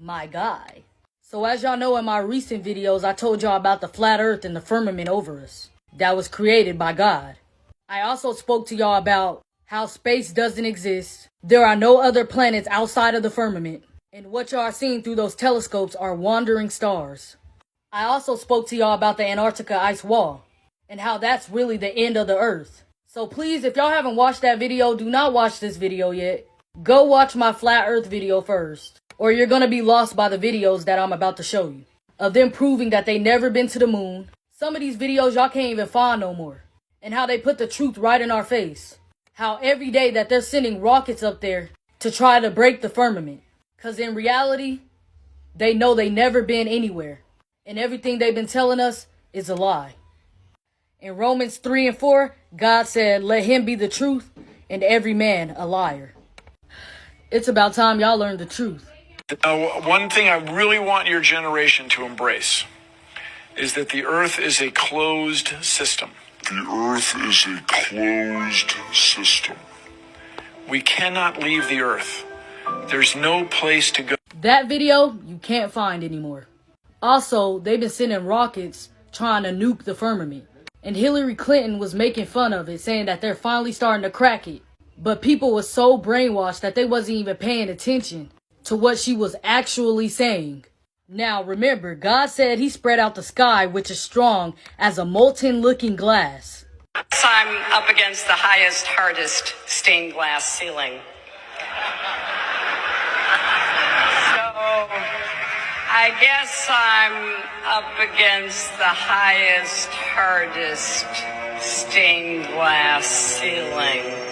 my guy. So as y'all know in my recent videos, I told y'all about the flat earth and the firmament over us that was created by God. I also spoke to y'all about how space doesn't exist. There are no other planets outside of the firmament. And what y'all are seeing through those telescopes are wandering stars. I also spoke to y'all about the Antarctica ice wall and how that's really the end of the earth. So please, if y'all haven't watched that video, do not watch this video yet. Go watch my flat earth video first, or you're gonna be lost by the videos that I'm about to show you, of them proving that they never been to the moon. Some of these videos y'all can't even find no more, and how they put the truth right in our face. How every day that they're sending rockets up there to try to break the firmament. Cause in reality, they know they never been anywhere, and everything they've been telling us is a lie. In Romans 3 and 4, God said, "Let him be the truth and every man a liar." It's about time y'all learn the truth. Now, one thing I really want your generation to embrace is that the earth is a closed system. The earth is a closed system. We cannot leave the earth. There's no place to go. That video you can't find anymore. Also, they've been sending rockets trying to nuke the firmament. And Hillary Clinton was making fun of it, saying that they're finally starting to crack it. But people were so brainwashed that they wasn't even paying attention to what she was actually saying. Now remember, God said he spread out the sky, which is strong as a molten looking glass. I'm up against the highest, hardest stained glass ceiling. So I guess I'm up against the highest, hardest stained glass ceiling.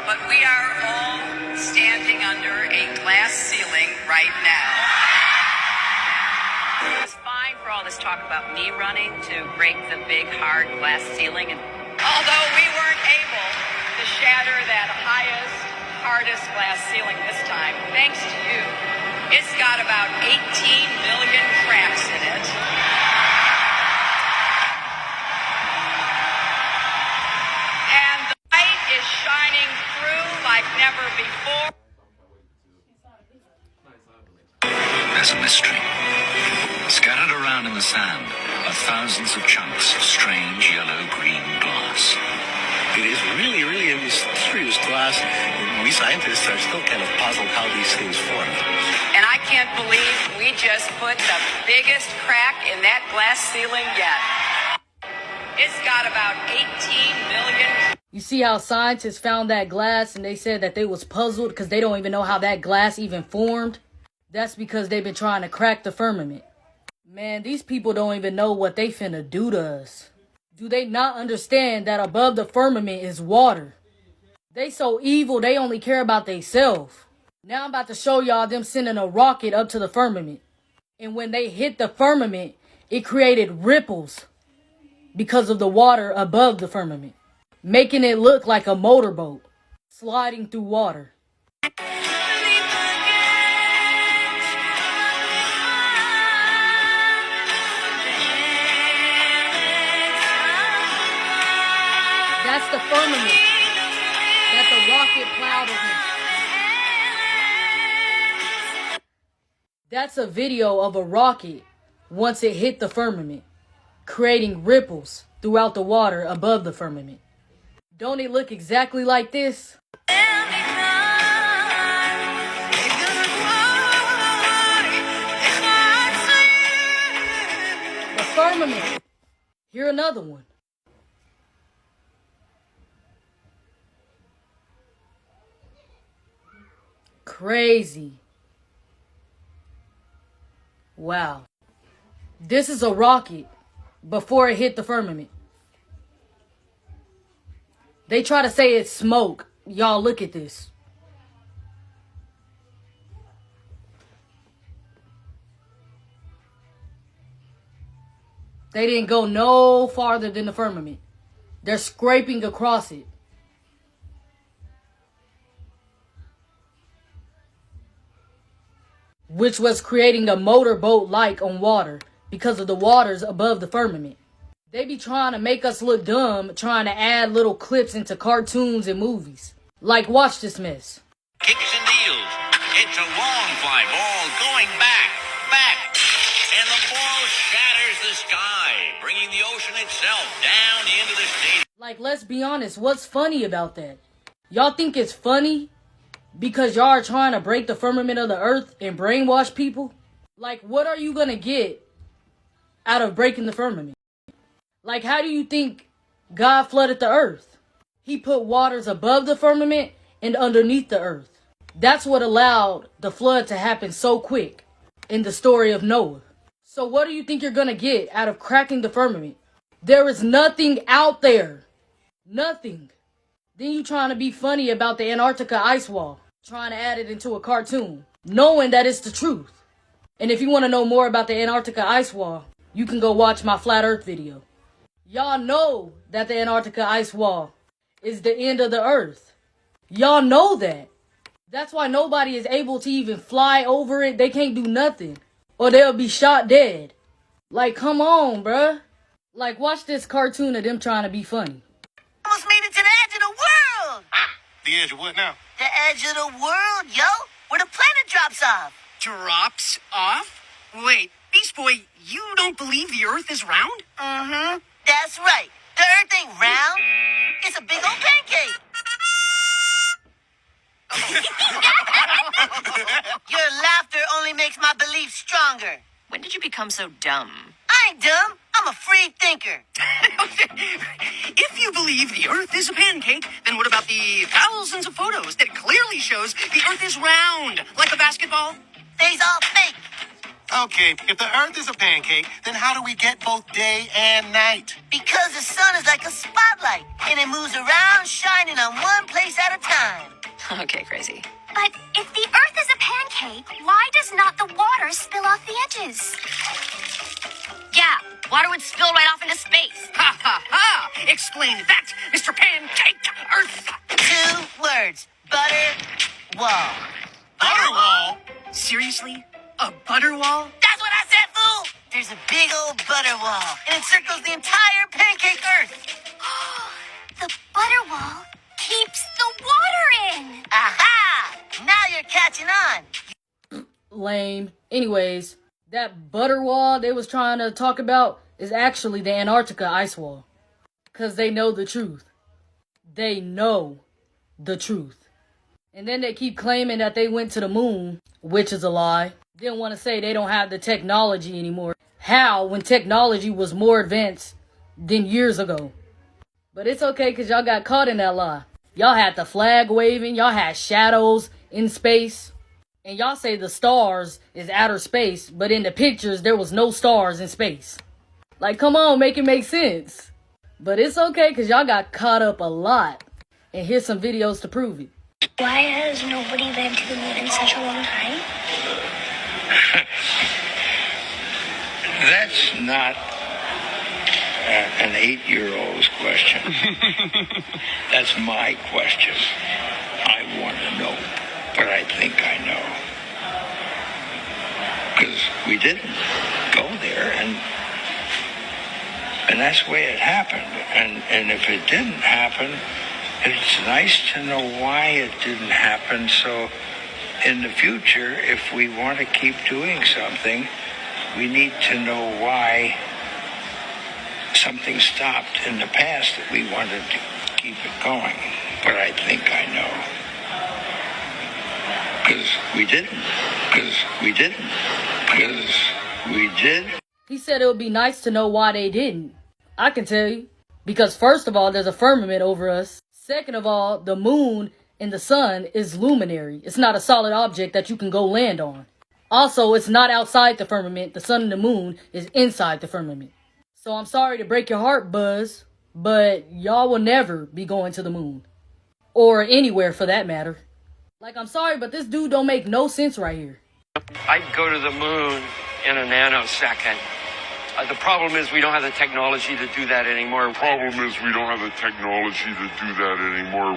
But we are all standing under a glass ceiling right now. It's fine for all this talk about me running to break the big, hard glass ceiling. And although we weren't able to shatter that highest, hardest glass ceiling this time, thanks to you, it's got about 18 million cracks in it. Is shining through like never before. There's a mystery. Scattered around in the sand are thousands of chunks of strange yellow-green glass. It is really, really a mysterious glass. We scientists are still kind of puzzled how these things form. And I can't believe we just put the biggest crack in that glass ceiling yet. It's got about 18 million. You see how scientists found that glass and they said that they was puzzled because they don't even know how that glass even formed? That's because they've been trying to crack the firmament. Man, these people don't even know what they finna do to us. Do they not understand that above the firmament is water? They so evil they only care about theyselves. Now I'm about to show y'all them sending a rocket up to the firmament. And when they hit the firmament, it created ripples because of the water above the firmament, making it look like a motorboat sliding through water. That's the firmament that the rocket plowed against. That's a video of a rocket once it hit the firmament, creating ripples throughout the water above the firmament. Don't it look exactly like this? The firmament. Here another one. Crazy. Wow. This is a rocket before it hit the firmament. They try to say it's smoke. Y'all look at this. They didn't go no farther than the firmament. They're scraping across it. Which was creating a motorboat like on water, because of the waters above the firmament. They be trying to make us look dumb, trying to add little clips into cartoons and movies. Like, watch this mess. Kicks and deals. It's a long fly ball going back, and the ball shatters the sky, bringing the ocean itself down into the stadium. Like, let's be honest, what's funny about that? Y'all think it's funny because y'all are trying to break the firmament of the earth and brainwash people? Like, what are you gonna get out of breaking the firmament? Like, how do you think God flooded the earth? He put waters above the firmament and underneath the earth. That's what allowed the flood to happen so quick in the story of Noah. So what do you think you're gonna get out of cracking the firmament? There is nothing out there. Nothing. Then you trying to be funny about the Antarctica ice wall, trying to add it into a cartoon, knowing that it's the truth. And if you want to know more about the Antarctica ice wall, you can go watch my Flat Earth video. Y'all know that the Antarctica ice wall is the end of the earth. Y'all know that. That's why nobody is able to even fly over it. They can't do nothing, or they'll be shot dead. Like, come on, bruh. Like, watch this cartoon of them trying to be funny. Almost made it to the edge of the world. The edge of what now? The edge of the world, yo. Where the planet drops off. Drops off? Wait, Beast Boy, you don't believe the Earth is round? Mm-hmm. That's right. The earth ain't round. It's a big old pancake. Your laughter only makes my belief stronger. When did you become so dumb? I ain't dumb. I'm a free thinker. If you believe the Earth is a pancake, then what about the thousands of photos that clearly shows the Earth is round, like a basketball? They's all fake. Okay, if the Earth is a pancake, then how do we get both day and night? Because the sun is like a spotlight, and it moves around shining on one place at a time. Okay, crazy. But if the Earth is a pancake, why does not the water spill off the edges? Yeah, water would spill right off into space. Ha ha ha! Explain that, Mr. Pancake Earth! 2 words. Butter wall. Butterwall? Seriously? A butter wall? That's what I said, fool! There's a big old butter wall, and it circles the entire pancake Earth. The butter wall keeps the water in. Aha! Now you're catching on. Lame. Anyways, that butter wall they was trying to talk about is actually the Antarctica ice wall. Because they know the truth. They know the truth. And then they keep claiming that they went to the moon, which is a lie. Didn't want to say they don't have the technology anymore. How, when technology was more advanced than years ago? But it's okay because y'all got caught in that lie. Y'all had the flag waving. Y'all had shadows in space. And y'all say the stars is outer space. But in the pictures, there was no stars in space. Like, come on, make it make sense. But it's okay because y'all got caught up a lot. And here's some videos to prove it. Why has nobody been to the moon in such a long time? That's not an 8-year-old's question. That's my question. I want to know, but I think I know. Because we didn't go there, and that's the way it happened. And if it didn't happen, it's nice to know why it didn't happen. So in the future, if we want to keep doing something, we need to know why something stopped in the past that we wanted to keep it going. But I think I know. Because we didn't. He said it would be nice to know why they didn't. I can tell you. Because first of all, there's a firmament over us. Second of all, the moon and the sun is luminary. It's not a solid object that you can go land on. Also, it's not outside the firmament. The sun and the moon is inside the firmament. So I'm sorry to break your heart, Buzz, but y'all will never be going to the moon. Or anywhere for that matter. Like, I'm sorry, but this dude don't make no sense right here. I'd go to the moon in a nanosecond. The problem is we don't have the technology to do that anymore.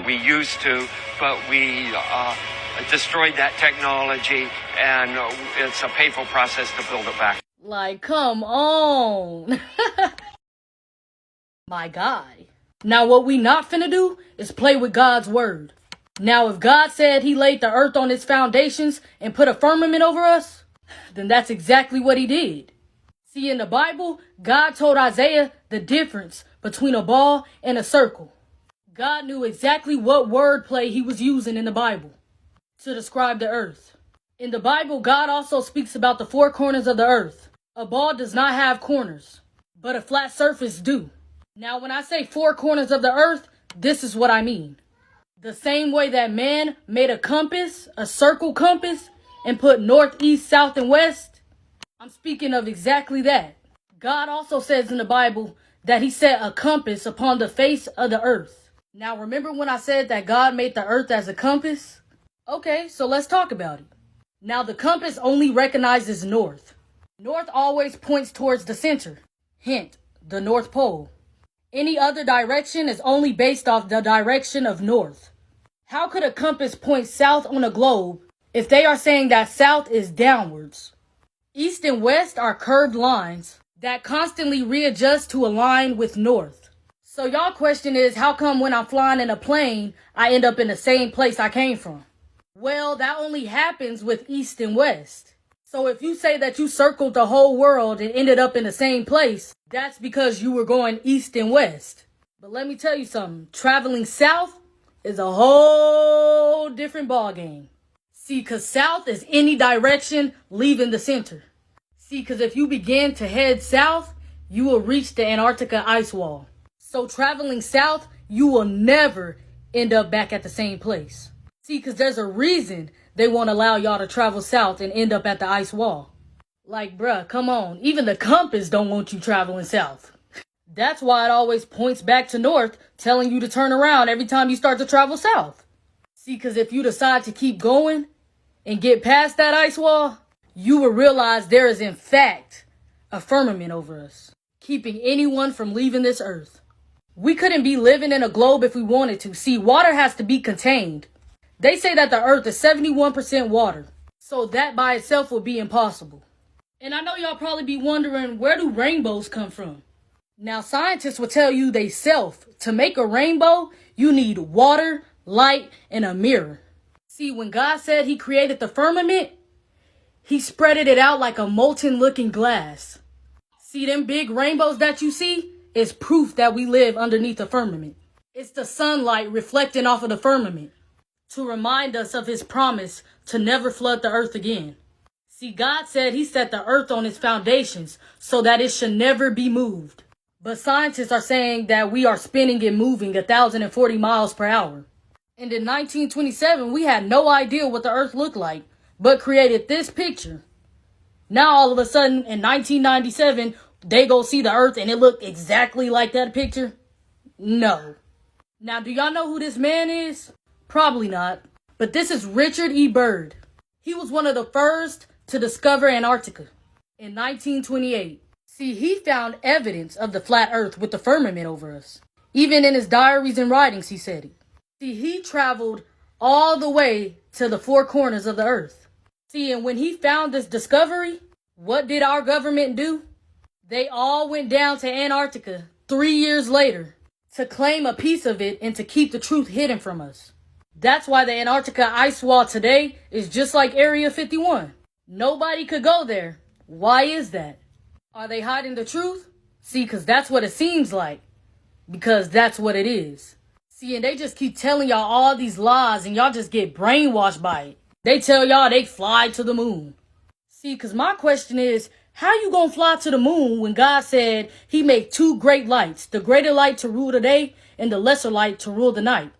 We used to, but we destroyed that technology, and it's a painful process to build it back. Like, come on. My guy. Now, what we not finna do is play with God's word. Now, if God said he laid the earth on its foundations and put a firmament over us, then that's exactly what he did. See, in the Bible, God told Isaiah the difference between a ball and a circle. God knew exactly what wordplay he was using in the Bible to describe the earth. In the Bible, God also speaks about the four corners of the earth. A ball does not have corners, but a flat surface do. Now, when I say four corners of the earth, this is what I mean. The same way that man made a compass, a circle compass, and put north, east, south, and west, I'm speaking of exactly that. God also says in the Bible that he set a compass upon the face of the earth. Now, remember when I said that God made the earth as a compass? Okay, so let's talk about it. Now, the compass only recognizes north. North always points towards the center. Hint, the North Pole. Any other direction is only based off the direction of north. How could a compass point south on a globe if they are saying that south is downwards? East and west are curved lines that constantly readjust to align with north. So y'all question is, how come when I'm flying in a plane, I end up in the same place I came from? Well, that only happens with east and west. So if you say that you circled the whole world and ended up in the same place, that's because you were going east and west. But let me tell you something, traveling south is a whole different ballgame. See, because south is any direction leaving the center. See, because if you begin to head south, you will reach the Antarctica ice wall. So traveling south, you will never end up back at the same place. See, because there's a reason they won't allow y'all to travel south and end up at the ice wall. Like, bruh, come on. Even the compass don't want you traveling south. That's why it always points back to north, telling you to turn around every time you start to travel south. See, because if you decide to keep going and get past that ice wall, you will realize there is in fact a firmament over us, keeping anyone from leaving this earth. We couldn't be living in a globe if we wanted to. See, water has to be contained. They say that the earth is 71% water, so that by itself would be impossible. And I know y'all probably be wondering, where do rainbows come from? Now, scientists will tell you they self, to make a rainbow, you need water, light, and a mirror. See, when God said he created the firmament, he spreaded it out like a molten looking glass. See, them big rainbows that you see is proof that we live underneath the firmament. It's the sunlight reflecting off of the firmament to remind us of his promise to never flood the earth again. See, God said he set the earth on its foundations so that it should never be moved. But scientists are saying that we are spinning and moving 1,040 miles per hour. And in 1927, we had no idea what the earth looked like, but created this picture. Now, all of a sudden, in 1997, they go see the earth and it looked exactly like that picture? No. Now, do y'all know who this man is? Probably not. But this is Richard E. Byrd. He was one of the first to discover Antarctica in 1928. See, he found evidence of the flat earth with the firmament over us. Even in his diaries and writings, he said it. See, he traveled all the way to the four corners of the earth. See, and when he found this discovery, what did our government do? They all went down to Antarctica 3 years later to claim a piece of it and to keep the truth hidden from us. That's why the Antarctica ice wall today is just like Area 51. Nobody could go there. Why is that? Are they hiding the truth? See, because that's what it seems like. Because that's what it is. See, and they just keep telling y'all all these lies and y'all just get brainwashed by it. They tell y'all they fly to the moon. See, because my question is, how you gonna fly to the moon when God said he made two great lights, the greater light to rule the day and the lesser light to rule the night?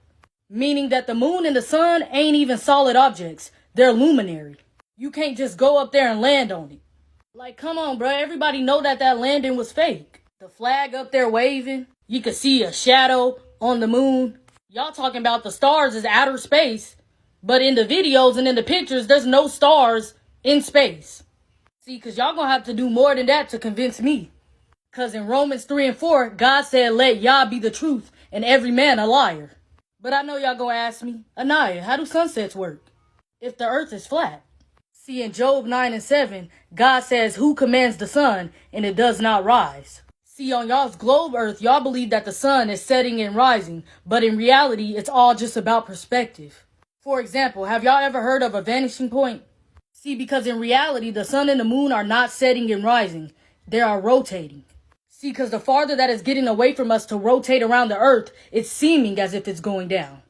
Meaning that the moon and the sun ain't even solid objects. They're luminary. You can't just go up there and land on it. Like, come on, bro. Everybody know that landing was fake. The flag up there waving. You could see a shadow on the moon. Y'all talking about the stars is outer space. But in the videos and in the pictures, there's no stars in space. See, because y'all gonna have to do more than that to convince me. Because in Romans 3 and 4, God said, let Yah be the truth and every man a liar. But I know y'all gonna ask me, Anaya, how do sunsets work if the earth is flat? See, See, in Job 9:7, God says, who commands the sun and it does not rise? See, on y'all's globe earth, y'all believe that the sun is setting and rising, but in reality, it's all just about perspective. For example, have y'all ever heard of a vanishing point? See, because in reality, the sun and the moon are not setting and rising. They are rotating. See, because the farther that is getting away from us to rotate around the earth, it's seeming as if it's going down.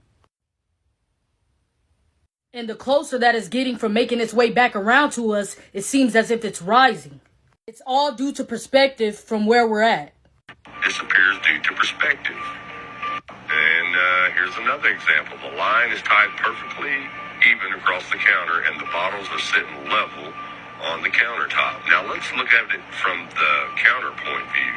And the closer that is getting from making its way back around to us, it seems as if it's rising. It's all due to perspective from where we're at. Disappears due to perspective. And here's another example. The line is tied perfectly even across the counter, and the bottles are sitting level on the countertop. Now let's look at it from the counterpoint view.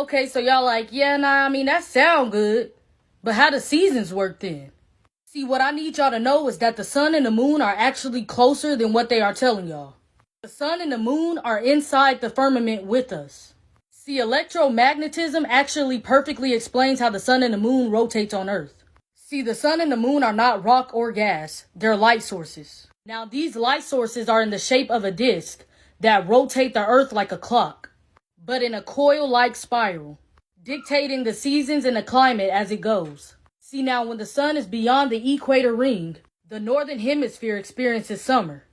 Okay, so y'all like, yeah, nah, I mean, that sound good. But how do seasons work then? See, what I need y'all to know is that the sun and the moon are actually closer than what they are telling y'all. The sun and the moon are inside the firmament with us. See, electromagnetism actually perfectly explains how the sun and the moon rotates on Earth. See, the sun and the moon are not rock or gas, they're light sources. Now, these light sources are in the shape of a disc that rotate the Earth like a clock, but in a coil-like spiral, dictating the seasons and the climate as it goes. See, now when the sun is beyond the equator ring, the northern hemisphere experiences summer,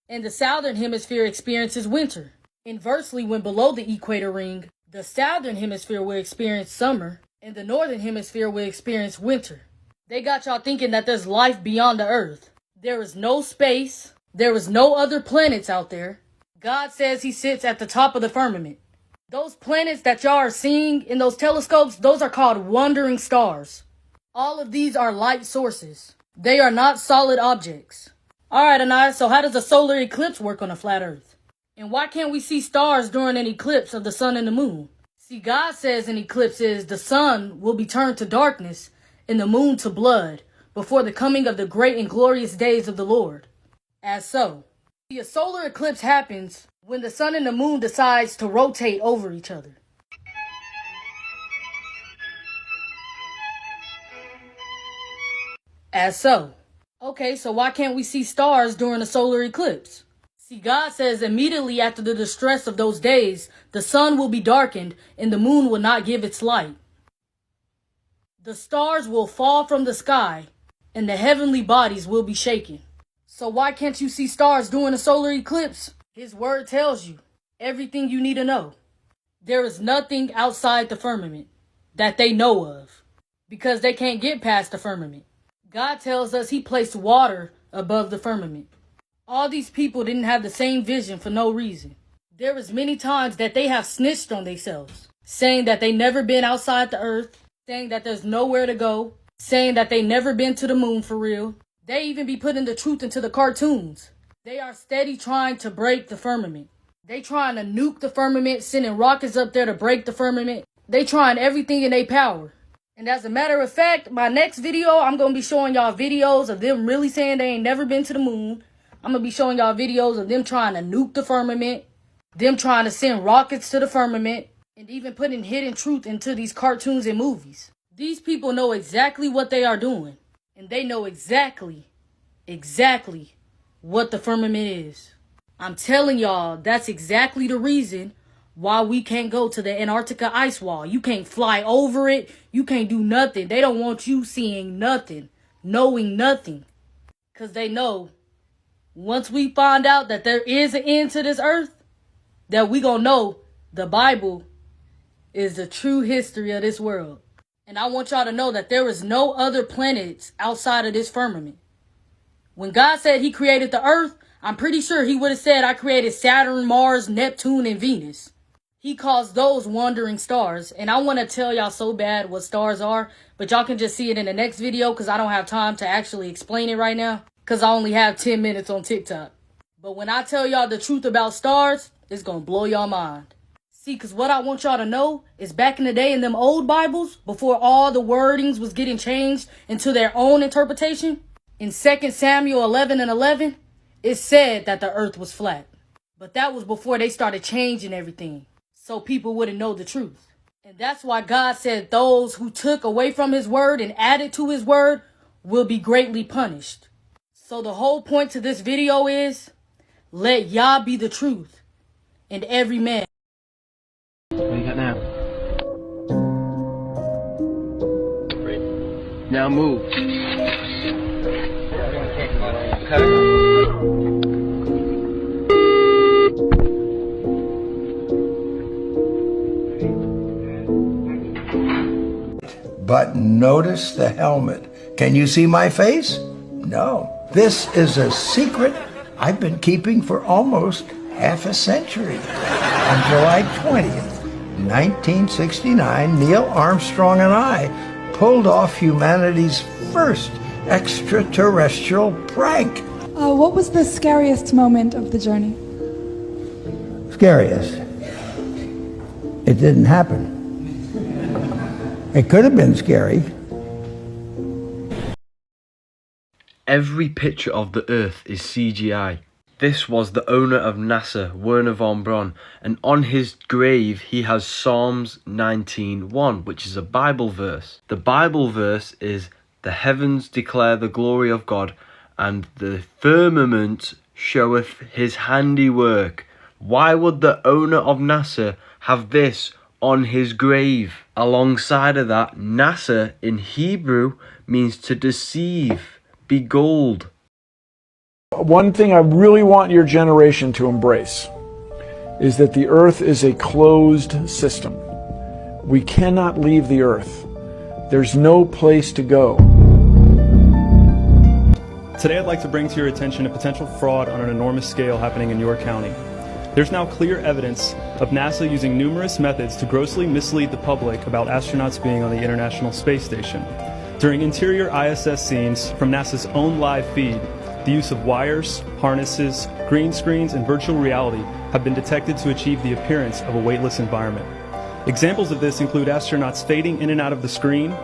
and the southern hemisphere experiences winter. Inversely, when below the equator ring, the southern hemisphere will experience summer, and the northern hemisphere will experience winter. They got y'all thinking that there's life beyond the earth. There is no space. There is no other planets out there. God says he sits at the top of the firmament. Those planets that y'all are seeing in those telescopes, those are called wandering stars. All of these are light sources. They are not solid objects. Alright, Anais, so how does a solar eclipse work on a flat earth? And why can't we see stars during an eclipse of the sun and the moon? See, God says in eclipses, the sun will be turned to darkness and the moon to blood before the coming of the great and glorious days of the Lord. As so, see, a solar eclipse happens when the sun and the moon decides to rotate over each other. As so. Okay, so why can't we see stars during a solar eclipse? See, God says immediately after the distress of those days, the sun will be darkened and the moon will not give its light. The stars will fall from the sky and the heavenly bodies will be shaken. So why can't you see stars during a solar eclipse? His word tells you everything you need to know. There is nothing outside the firmament that they know of because they can't get past the firmament. God tells us he placed water above the firmament. All these people didn't have the same vision for no reason. There was many times that they have snitched on themselves, saying that they never been outside the earth, saying that there's nowhere to go, saying that they never been to the moon for real. They even be putting the truth into the cartoons. They are steady trying to break the firmament. They trying to nuke the firmament, sending rockets up there to break the firmament. They trying everything in their power. And as a matter of fact, my next video, I'm going to be showing y'all videos of them really saying they ain't never been to the moon. I'm going to be showing y'all videos of them trying to nuke the firmament, them trying to send rockets to the firmament, and even putting hidden truth into these cartoons and movies. These people know exactly what they are doing, and they know exactly what the firmament is. I'm telling y'all, that's exactly the reason why we can't go to the Antarctica ice wall. You can't fly over it. You can't do nothing. They don't want you seeing nothing, knowing nothing. Because they know once we find out that there is an end to this earth, that we gonna know the Bible is the true history of this world. And I want y'all to know that there is no other planets outside of this firmament. When God said he created the earth, I'm pretty sure he would have said, I created Saturn, Mars, Neptune, and Venus. He calls those wandering stars. And I want to tell y'all so bad what stars are, but y'all can just see it in the next video because I don't have time to actually explain it right now because I only have 10 minutes on TikTok. But when I tell y'all the truth about stars, it's going to blow y'all mind. See, because what I want y'all to know is back in the day in them old Bibles, before all the wordings was getting changed into their own interpretation, in 2 Samuel 11:11, it said that the earth was flat. But that was before they started changing everything, so people wouldn't know the truth. And that's why God said those who took away from his word and added to his word will be greatly punished. So the whole point to this video is, let Yah be the truth, and every man. What do you got now? Now move. But notice the helmet. Can you see my face? No. This is a secret I've been keeping for almost half a century. On July 20th, 1969, Neil Armstrong and I pulled off humanity's first extraterrestrial prank. What was the scariest moment of the journey? Scariest? It didn't happen. It could have been scary. Every picture of the Earth is CGI. This was the owner of NASA, Wernher von Braun, and on his grave he has Psalms 19:1, which is a Bible verse. The Bible verse is, "The heavens declare the glory of God, and the firmament showeth his handiwork." Why would the owner of NASA have this on his grave? Alongside of that, NASA in Hebrew means to deceive, be gold. One thing I really want your generation to embrace is that the earth is a closed system. We cannot leave the earth. There's no place to go. Today I'd like to bring to your attention a potential fraud on an enormous scale happening in York County. There's now clear evidence of NASA using numerous methods to grossly mislead the public about astronauts being on the International Space Station. During interior ISS scenes from NASA's own live feed, the use of wires, harnesses, green screens, and virtual reality have been detected to achieve the appearance of a weightless environment. Examples of this include astronauts fading in and out of the screen,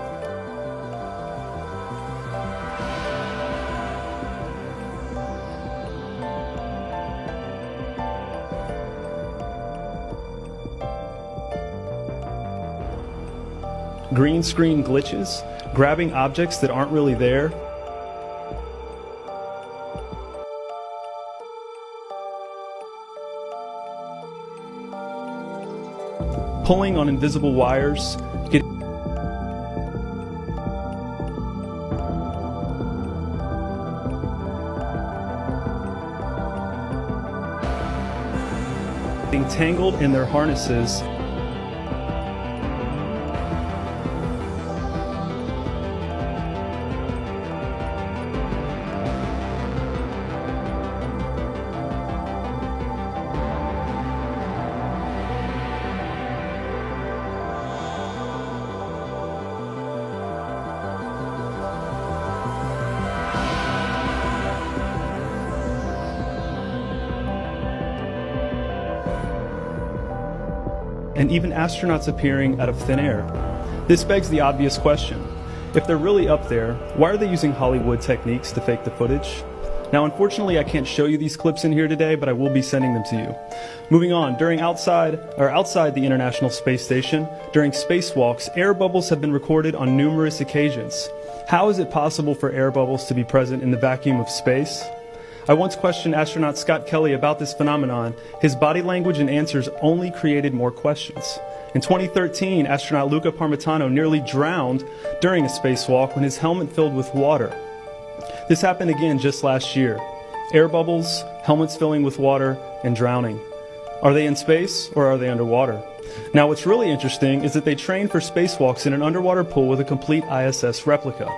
green screen glitches, grabbing objects that aren't really there, pulling on invisible wires, getting tangled in their harnesses, and even astronauts appearing out of thin air. This begs the obvious question. If they're really up there, why are they using Hollywood techniques to fake the footage? Now, unfortunately, I can't show you these clips in here today, but I will be sending them to you. Moving on, outside the International Space Station, during spacewalks, air bubbles have been recorded on numerous occasions. How is it possible for air bubbles to be present in the vacuum of space? I once questioned astronaut Scott Kelly about this phenomenon. His body language and answers only created more questions. In 2013, astronaut Luca Parmitano nearly drowned during a spacewalk when his helmet filled with water. This happened again just last year. Air bubbles, helmets filling with water, and drowning. Are they in space or are they underwater? Now, what's really interesting is that they trained for spacewalks in an underwater pool with a complete ISS replica.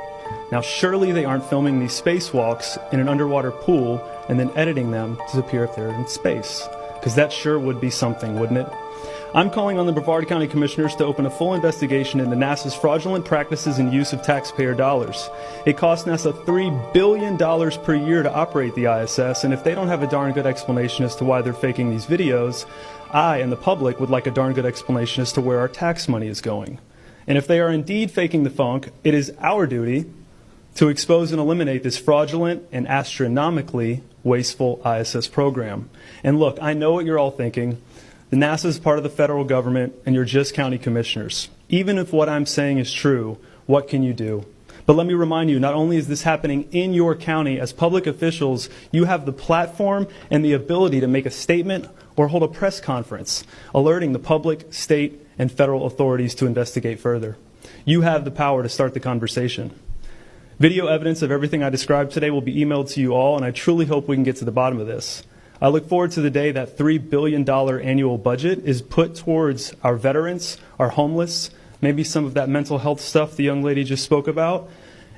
Now, surely they aren't filming these spacewalks in an underwater pool and then editing them to appear if they're in space, because that sure would be something, wouldn't it? I'm calling on the Brevard County Commissioners to open a full investigation into NASA's fraudulent practices and use of taxpayer dollars. It costs NASA $3 billion per year to operate the ISS, and if they don't have a darn good explanation as to why they're faking these videos, I and the public would like a darn good explanation as to where our tax money is going. And if they are indeed faking the funk, it is our duty to expose and eliminate this fraudulent and astronomically wasteful ISS program. And look, I know what you're all thinking. The NASA is part of the federal government, and you're just county commissioners. Even if what I'm saying is true, what can you do? But let me remind you, not only is this happening in your county, as public officials, you have the platform and the ability to make a statement or hold a press conference, alerting the public, state, and federal authorities to investigate further. You have the power to start the conversation. Video evidence of everything I described today will be emailed to you all, and I truly hope we can get to the bottom of this. I look forward to the day that $3 billion annual budget is put towards our veterans, our homeless, maybe some of that mental health stuff the young lady just spoke about,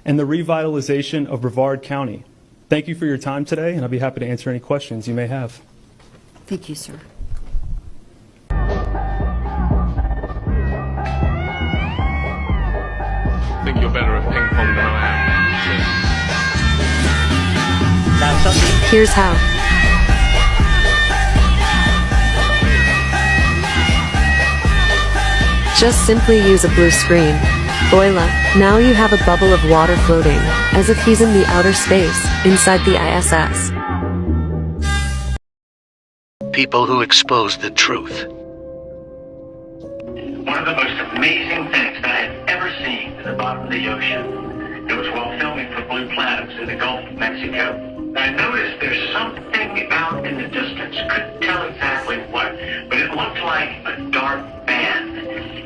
and the revitalization of Brevard County. Thank you for your time today, and I'll be happy to answer any questions you may have. Thank you, sir. I think you're better at ping pong than I am. Here's how. Just simply use a blue screen. Voila, now you have a bubble of water floating, as if he's in the outer space, inside the ISS. People who expose the truth. One of the most amazing things that I had ever seen at the bottom of the ocean. It was while filming for Blue Planets in the Gulf of Mexico. I noticed there's something out in the distance. Couldn't tell exactly what, but it looked like a dark band.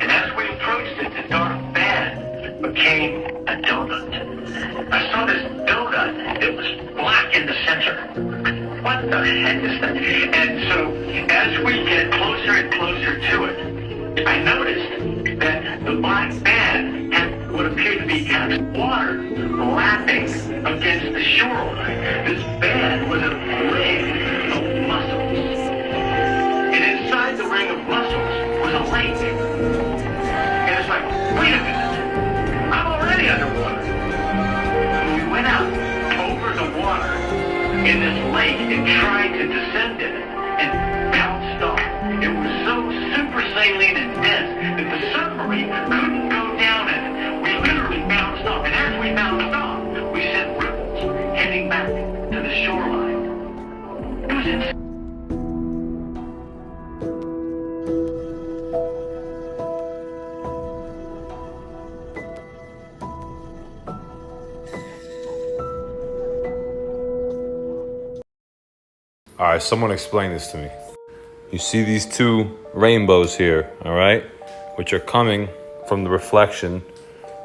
And as we approached it, the dark band became a donut. I saw this donut. It was black in the center. What the heck is that? And so as we get closer and closer to it, I noticed that the black band had what appeared to be kind of water lapping against the shoreline. This band was a ring of mussels. And inside the ring of mussels was a lake. And it's like, wait a minute, I'm already underwater. We went out over the water in this lake and tried to descend in it and bounced off. It was so super saline and dense that the submarine couldn't go down in it. We literally bounced off, and as we bounced off, we sent ripples heading back to the shoreline. It was insane. All right, someone explain this to me. You see these two rainbows here, all right, which are coming from the reflection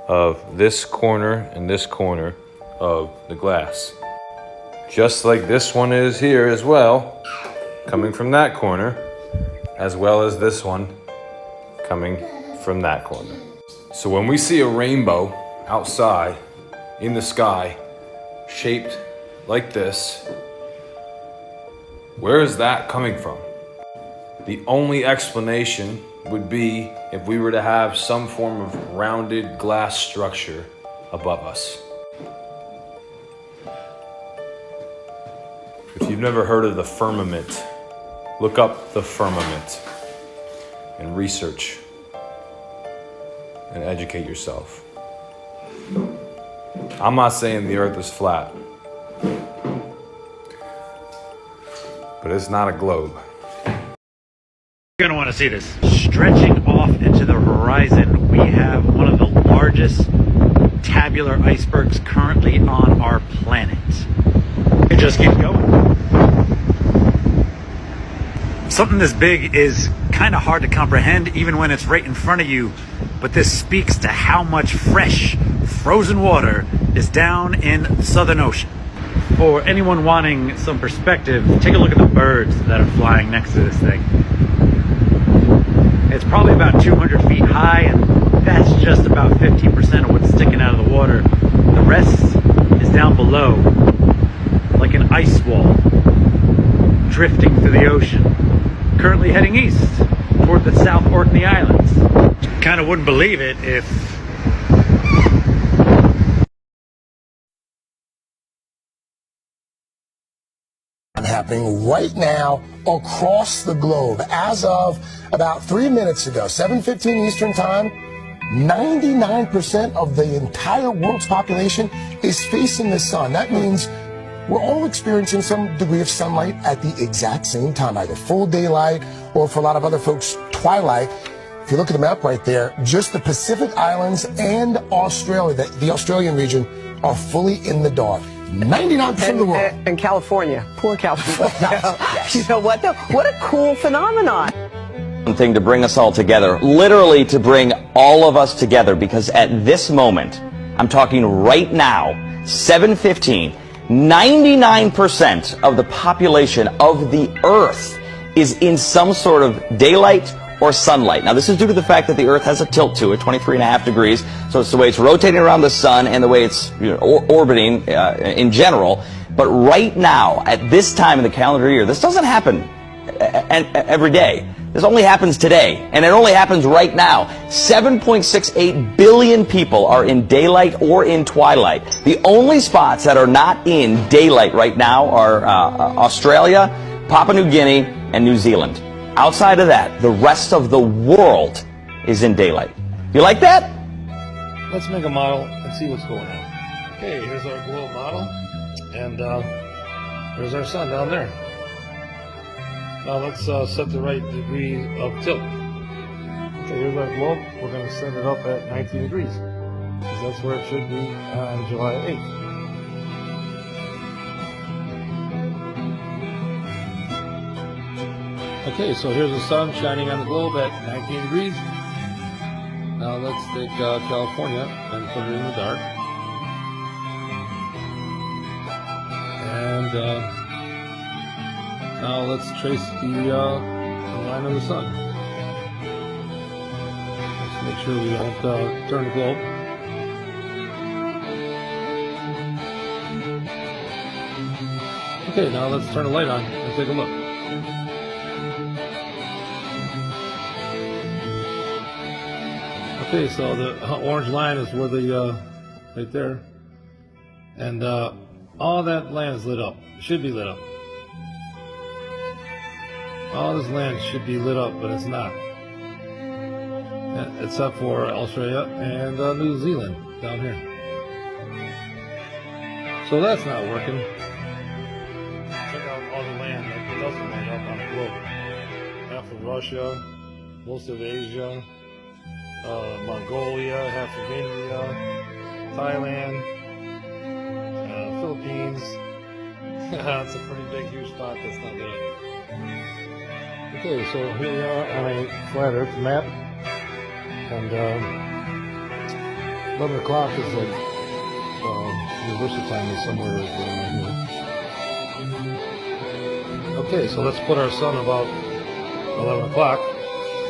of this corner and this corner of the glass. Just like this one is here as well, coming from that corner, as well as this one coming from that corner. So when we see a rainbow outside in the sky, shaped like this, where is that coming from? The only explanation would be if we were to have some form of rounded glass structure above us. If you've never heard of the firmament, look up the firmament and research and educate yourself. I'm not saying the earth is flat, but it's not a globe. You're going to want to see this. Stretching off into the horizon, we have one of the largest tabular icebergs currently on our planet. It just keeps going. Something this big is kind of hard to comprehend even when it's right in front of you, but this speaks to how much fresh, frozen water is down in the Southern Ocean. For anyone wanting some perspective, take a look at the birds that are flying next to this thing. It's probably about 200 feet high, and that's just about 15% of what's sticking out of the water. The rest is down below, like an ice wall, drifting through the ocean, currently heading east toward the South Orkney Islands. Kind of wouldn't believe it if happening right now across the globe. As of about 3 minutes ago, 7:15 Eastern Time, 99% of the entire world's population is facing the sun. That means we're all experiencing some degree of sunlight at the exact same time, either full daylight or for a lot of other folks, twilight. if you look at the map right there, just the Pacific Islands and Australia, the Australian region, are fully in the dark. 99% of the world. And California. Poor California. Yes. You know what, though? What a cool phenomenon. Thing to bring us all together, literally to bring all of us together, because at this moment, I'm talking right now, 7:15, 99% of the population of the Earth is in some sort of daylight or sunlight. Now, this is due to the fact that the Earth has a tilt to it, 23.5 degrees, so it's the way it's rotating around the sun and the way it's orbiting in general. But right now, at this time in the calendar year, this doesn't happen every day. This only happens today, and it only happens right now. 7.68 billion people are in daylight or in twilight. The only spots that are not in daylight right now are Australia, Papua New Guinea, and New Zealand. Outside of that, the rest of the world is in daylight. You like that? Let's make a model and see what's going on. Okay, here's our globe model, and there's our sun down there. Now let's set the right degree of tilt. Okay, here's our globe. We're going to set it up at 19 degrees, because that's where it should be on July 8th. Okay, so here's the sun shining on the globe at 19 degrees. Now let's take California and put it in the dark. And now let's trace the line of the sun. Let's make sure we don't turn the globe. Okay, now let's turn the light on and take a look. Okay, so the orange line is where the, right there. And all that land is lit up. It should be lit up. All this land should be lit up, but it's not. Except for Australia and New Zealand down here. So that's not working. Check out all the land that doesn't light up on the globe. Half of Russia, most of Asia, Mongolia, half of India, Thailand, Philippines. That's a pretty big, huge spot that's not lit up. Okay, so here we are on a flat Earth map, and 11 o'clock is like universal time is somewhere around here. Okay, so let's put our sun about 11 o'clock,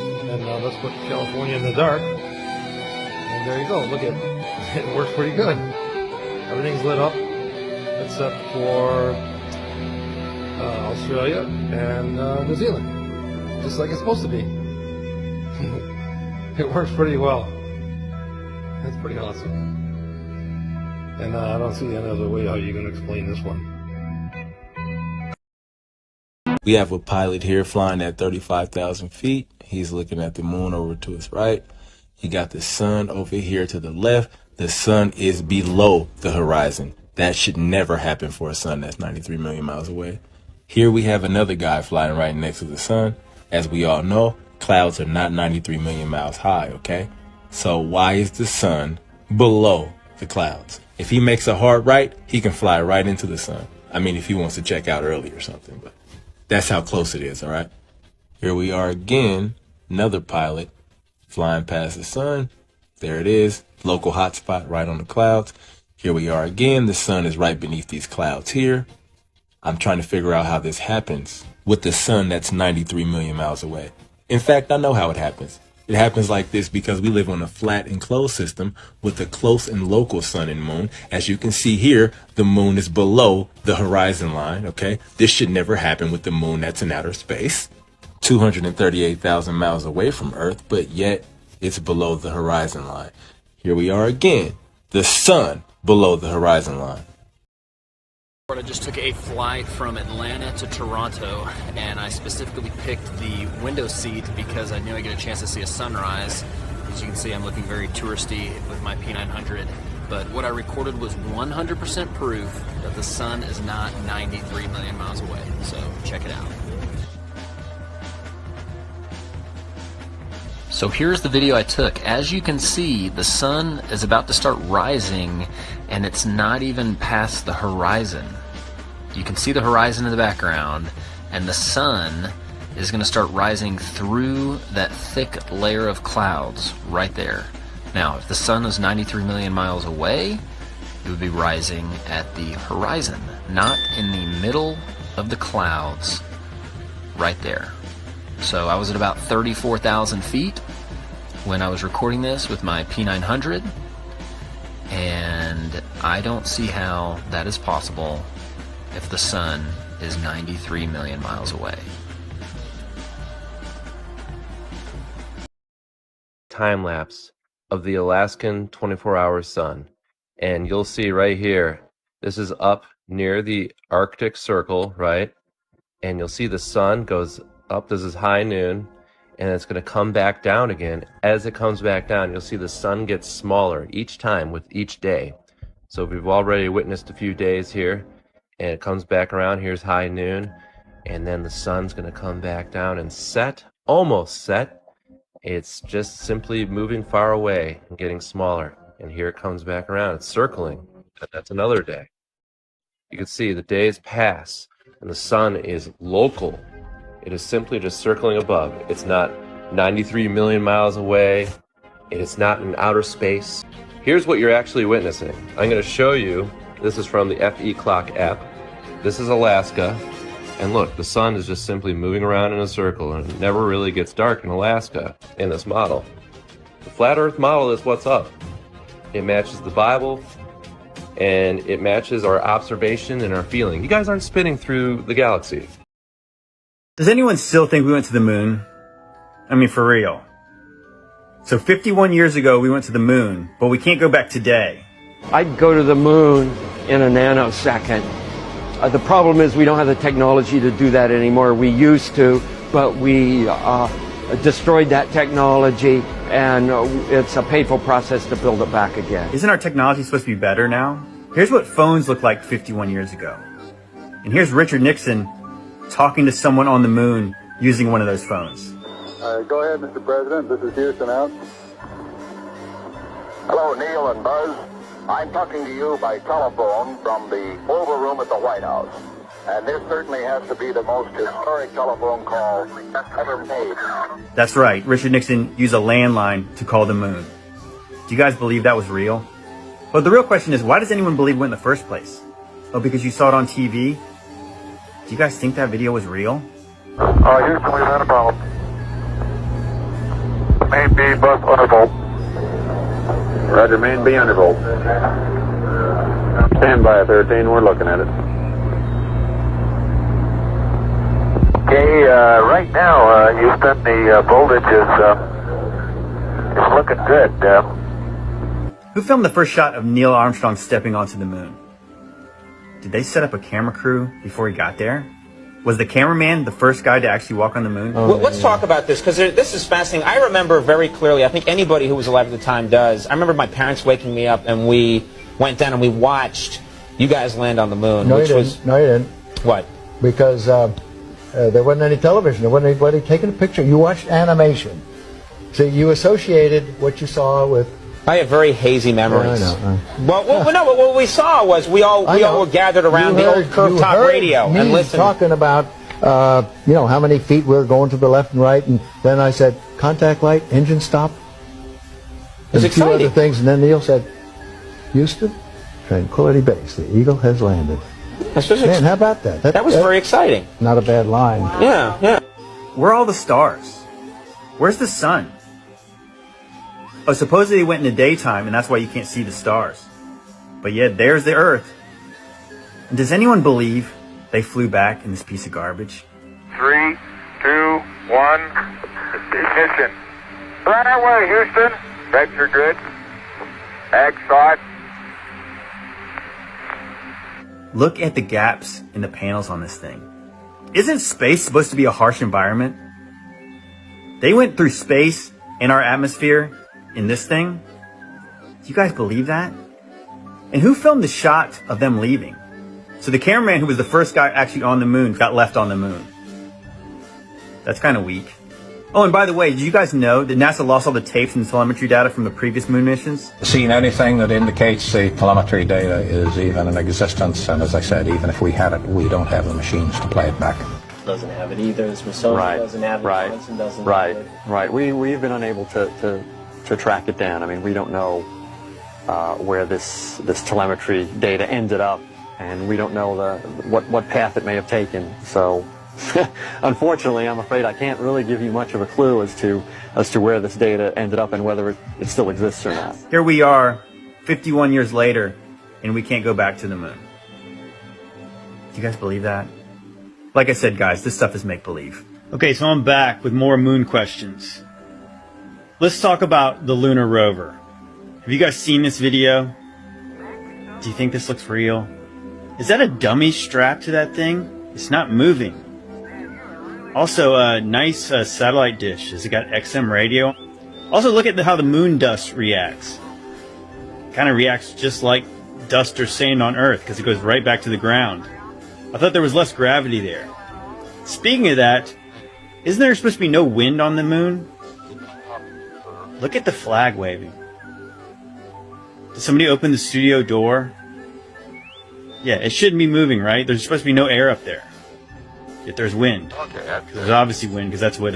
and let's put California in the dark, and there you go. Look at it works pretty good. Everything's lit up except for Australia and New Zealand. Just like it's supposed to be. It works pretty well. That's pretty awesome. And I don't see any other way how you can explain this one. We have a pilot here flying at 35,000 feet. He's looking at the moon over to his right. You got the sun over here to the left. The sun is below the horizon. That should never happen for a sun that's 93 million miles away. Here we have another guy flying right next to the sun. As we all know, clouds are not 93 million miles high, okay? So why is the sun below the clouds? If he makes a hard right, he can fly right into the sun. I mean, if he wants to check out early or something, but that's how close it is, all right? Here we are again, another pilot flying past the sun. There it is, local hotspot right on the clouds. Here we are again, the sun is right beneath these clouds here. I'm trying to figure out how this happens with the sun that's 93 million miles away. In fact, I know how it happens. It happens like this because we live on a flat enclosed system with a close and local sun and moon. As you can see here, the moon is below the horizon line, okay? This should never happen with the moon that's in outer space, 238,000 miles away from Earth, but yet it's below the horizon line. Here we are again, the sun below the horizon line. I just took a flight from Atlanta to Toronto, and I specifically picked the window seat because I knew I'd get a chance to see a sunrise. As you can see, I'm looking very touristy with my P900, but what I recorded was 100% proof that the sun is not 93 million miles away, so check it out. So here's the video I took. As you can see, the sun is about to start rising, and it's not even past the horizon. You can see the horizon in the background, and the sun is going to start rising through that thick layer of clouds right there. Now, if the sun is 93 million miles away, it would be rising at the horizon, not in the middle of the clouds right there. So I was at about 34,000 feet when I was recording this with my P900, and I don't see how that is possible if the sun is 93 million miles away. Time lapse of the Alaskan 24-hour sun, and you'll see right here, this is up near the Arctic Circle, right? And you'll see the sun goes up, this is high noon, and it's going to come back down again. As it comes back down, you'll see the sun gets smaller each time with each day. So we've already witnessed a few days here, and it comes back around. Here's high noon, and then the sun's going to come back down and set, almost set. It's just simply moving far away and getting smaller. And here it comes back around. It's circling, and that's another day. You can see the days pass, and the sun is local. It is simply just circling above. It's not 93 million miles away. It's not in outer space. Here's what you're actually witnessing. I'm going to show you. This is from the FE Clock app. This is Alaska. And look, the sun is just simply moving around in a circle, and it never really gets dark in Alaska in this model. The flat Earth model is what's up. It matches the Bible, and it matches our observation and our feeling. You guys aren't spinning through the galaxy. Does anyone still think we went to the moon? I mean, for real. So 51 years ago, we went to the moon, but we can't go back today. I'd go to the moon in a nanosecond. The problem is we don't have the technology to do that anymore. We used to, but we destroyed that technology, and it's a painful process to build it back again. Isn't our technology supposed to be better now? Here's what phones looked like 51 years ago. And here's Richard Nixon talking to someone on the moon using one of those phones. Go ahead, Mr. President. This is Houston out. Hello, Neil and Buzz. I'm talking to you by telephone from the Oval Room at the White House. And this certainly has to be the most historic telephone call ever made. That's right. Richard Nixon used a landline to call the moon. Do you guys believe that was real? But the real question is, why does anyone believe it in the first place? Oh, because you saw it on TV? Do you guys think that video was real? Houston, we've had a problem. Main B, bus undervolt. Roger, main B undervolt. Stand by 13, we're looking at it. Okay, right now, Houston, the voltage is looking good. Who filmed the first shot of Neil Armstrong stepping onto the moon? Did they set up a camera crew before he got there? Was the cameraman the first guy to actually walk on the moon? Well, let's talk about this, because this is fascinating. I remember very clearly, I think anybody who was alive at the time does. I remember my parents waking me up, and we went down and we watched you guys land on the moon. No, you didn't. No, you didn't. What? Because there wasn't any television. There wasn't anybody taking a picture. You watched animation. So you associated what you saw with... I have very hazy memories. Yeah, I know. Well, no, what we saw was we all were gathered around the old curved top radio and listened. Talking about, how many feet we were going to the left and right, and then I said, contact light, engine stop. It was and a few exciting. other things, and then Neil said, Houston, Tranquility Base, the Eagle has landed. Man, how about that? That was very exciting. Not a bad line. Yeah, yeah. Where are all the stars? Where's the sun? Oh, supposedly it went in the daytime, and that's why you can't see the stars. But yet, there's the Earth. And does anyone believe they flew back in this piece of garbage? 3, 2, 1, ignition. Right away, Houston. Regs are good. X-Thought. Look at the gaps in the panels on this thing. Isn't space supposed to be a harsh environment? They went through space and our atmosphere in this thing. Do you guys believe that? And who filmed the shot of them leaving? So the cameraman who was the first guy actually on the moon got left on the moon. That's kind of weak. Oh, and by the way, did you guys know that NASA lost all the tapes and telemetry data from the previous moon missions? Seen anything that indicates the telemetry data is even in existence, and as I said, even if we had it, we don't have the machines to play it back. Doesn't have it either. The Smithsonian doesn't have it. Johnson doesn't have it. Right. We've been unable to track it down. I mean, we don't know where this telemetry data ended up, and we don't know what path it may have taken. So, unfortunately, I'm afraid I can't really give you much of a clue as to where this data ended up and whether it still exists or not. Here we are, 51 years later, and we can't go back to the moon. Do you guys believe that? Like I said, guys, this stuff is make-believe. Okay, so I'm back with more moon questions. Let's talk about the lunar rover. Have you guys seen this video? Do you think this looks real? Is that a dummy strapped to that thing? It's not moving. Also, a nice satellite dish. Has it got XM radio? Also, look at how the moon dust reacts. It kind of reacts just like dust or sand on Earth because it goes right back to the ground. I thought there was less gravity there. Speaking of that, isn't there supposed to be no wind on the moon? Look at the flag waving. Did somebody open the studio door? Yeah, it shouldn't be moving, right? There's supposed to be no air up there. Yet there's wind. There's obviously wind because that's what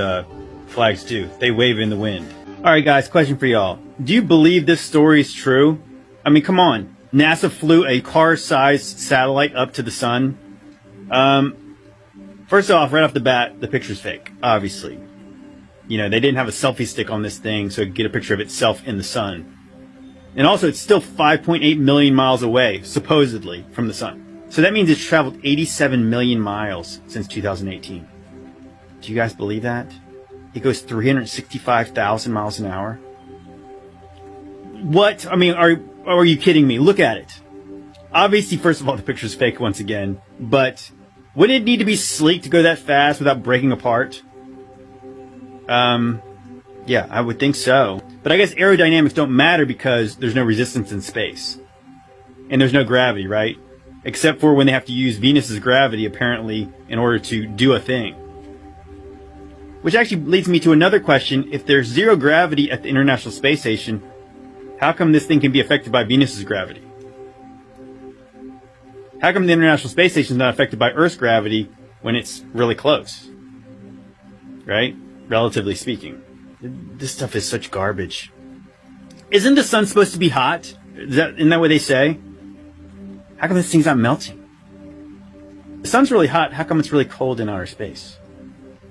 flags do. They wave in the wind. Alright guys, question for y'all. Do you believe this story is true? I mean, come on. NASA flew a car-sized satellite up to the sun. First off, right off the bat, the picture's fake, obviously. You know, they didn't have a selfie stick on this thing so it could get a picture of itself in the sun. And also, it's still 5.8 million miles away, supposedly, from the sun. So that means it's traveled 87 million miles since 2018. Do you guys believe that? It goes 365,000 miles an hour? What? I mean, are you kidding me? Look at it. Obviously, first of all, the picture's fake once again, but would it need to be sleek to go that fast without breaking apart? Yeah, I would think so. But I guess aerodynamics don't matter because there's no resistance in space. And there's no gravity, right? Except for when they have to use Venus's gravity, apparently, in order to do a thing. Which actually leads me to another question. If there's zero gravity at the International Space Station, how come this thing can be affected by Venus's gravity? How come the International Space Station is not affected by Earth's gravity when it's really close? Right? Relatively speaking. This stuff is such garbage. Isn't the sun supposed to be hot? Isn't that what they say? How come this thing's not melting? The sun's really hot, how come it's really cold in outer space?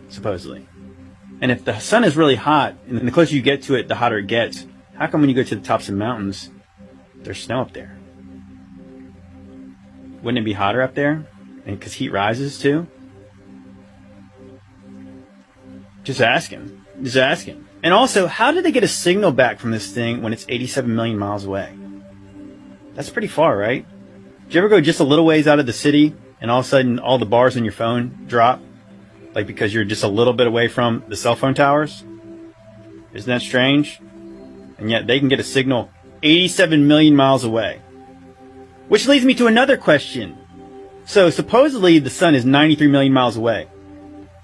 Supposedly. And if the sun is really hot, and the closer you get to it, the hotter it gets, how come when you go to the tops of mountains, there's snow up there? Wouldn't it be hotter up there? And because heat rises too? Just asking. Just asking. And also, how did they get a signal back from this thing when it's 87 million miles away? That's pretty far, right? Did you ever go just a little ways out of the city and all of a sudden all the bars on your phone drop? Like because you're just a little bit away from the cell phone towers? Isn't that strange? And yet they can get a signal 87 million miles away. Which leads me to another question. So supposedly the sun is 93 million miles away.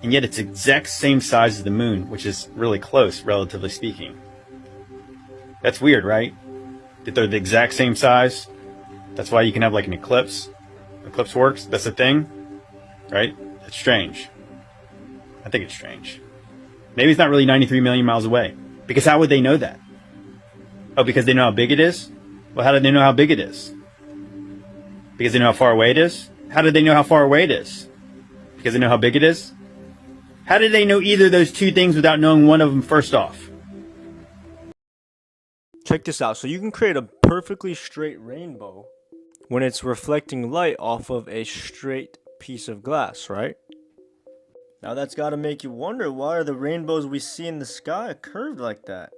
And yet it's the exact same size as the moon, which is really close, relatively speaking. That's weird, right? That they're the exact same size. That's why you can have like an eclipse. Eclipse works, that's a thing. Right? That's strange. I think it's strange. Maybe it's not really 93 million miles away. Because how would they know that? Oh, because they know how big it is? Well, how do they know how big it is? Because they know how far away it is? How did they know how far away it is? Because they know how big it is? How did they know either of those two things without knowing one of them first off? Check this out. So you can create a perfectly straight rainbow when it's reflecting light off of a straight piece of glass, right? Now that's got to make you wonder, why are the rainbows we see in the sky curved like that?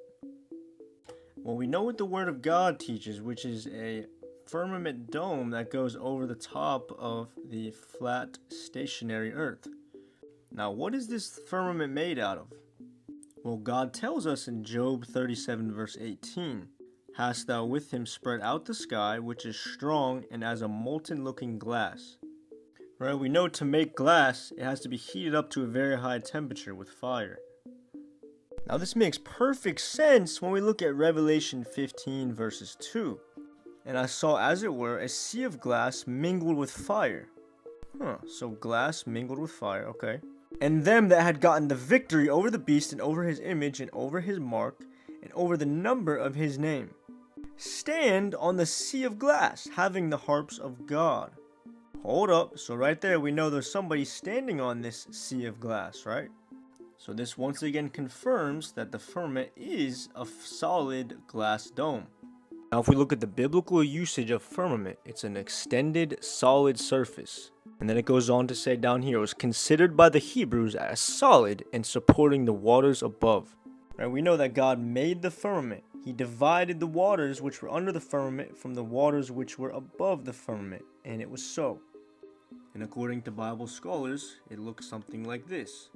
Well, we know what the Word of God teaches, which is a firmament dome that goes over the top of the flat stationary earth. Now, what is this firmament made out of? Well, God tells us in Job 37 verse 18, "Hast thou with him spread out the sky, which is strong and as a molten looking glass." Right, we know to make glass, it has to be heated up to a very high temperature with fire. Now this makes perfect sense when we look at Revelation 15 verses 2. And I saw as it were a sea of glass mingled with fire. So glass mingled with fire, okay. And them that had gotten the victory over the beast and over his image and over his mark and over the number of his name, stand on the sea of glass, having the harps of God. Hold up, so right there we know there's somebody standing on this sea of glass, right? So this once again confirms that the firmament is a solid glass dome. Now if we look at the biblical usage of firmament, it's an extended solid surface. And then it goes on to say down here, it was considered by the Hebrews as solid and supporting the waters above. Right, we know that God made the firmament. He divided the waters which were under the firmament from the waters which were above the firmament. And it was so. And according to Bible scholars, it looks something like this.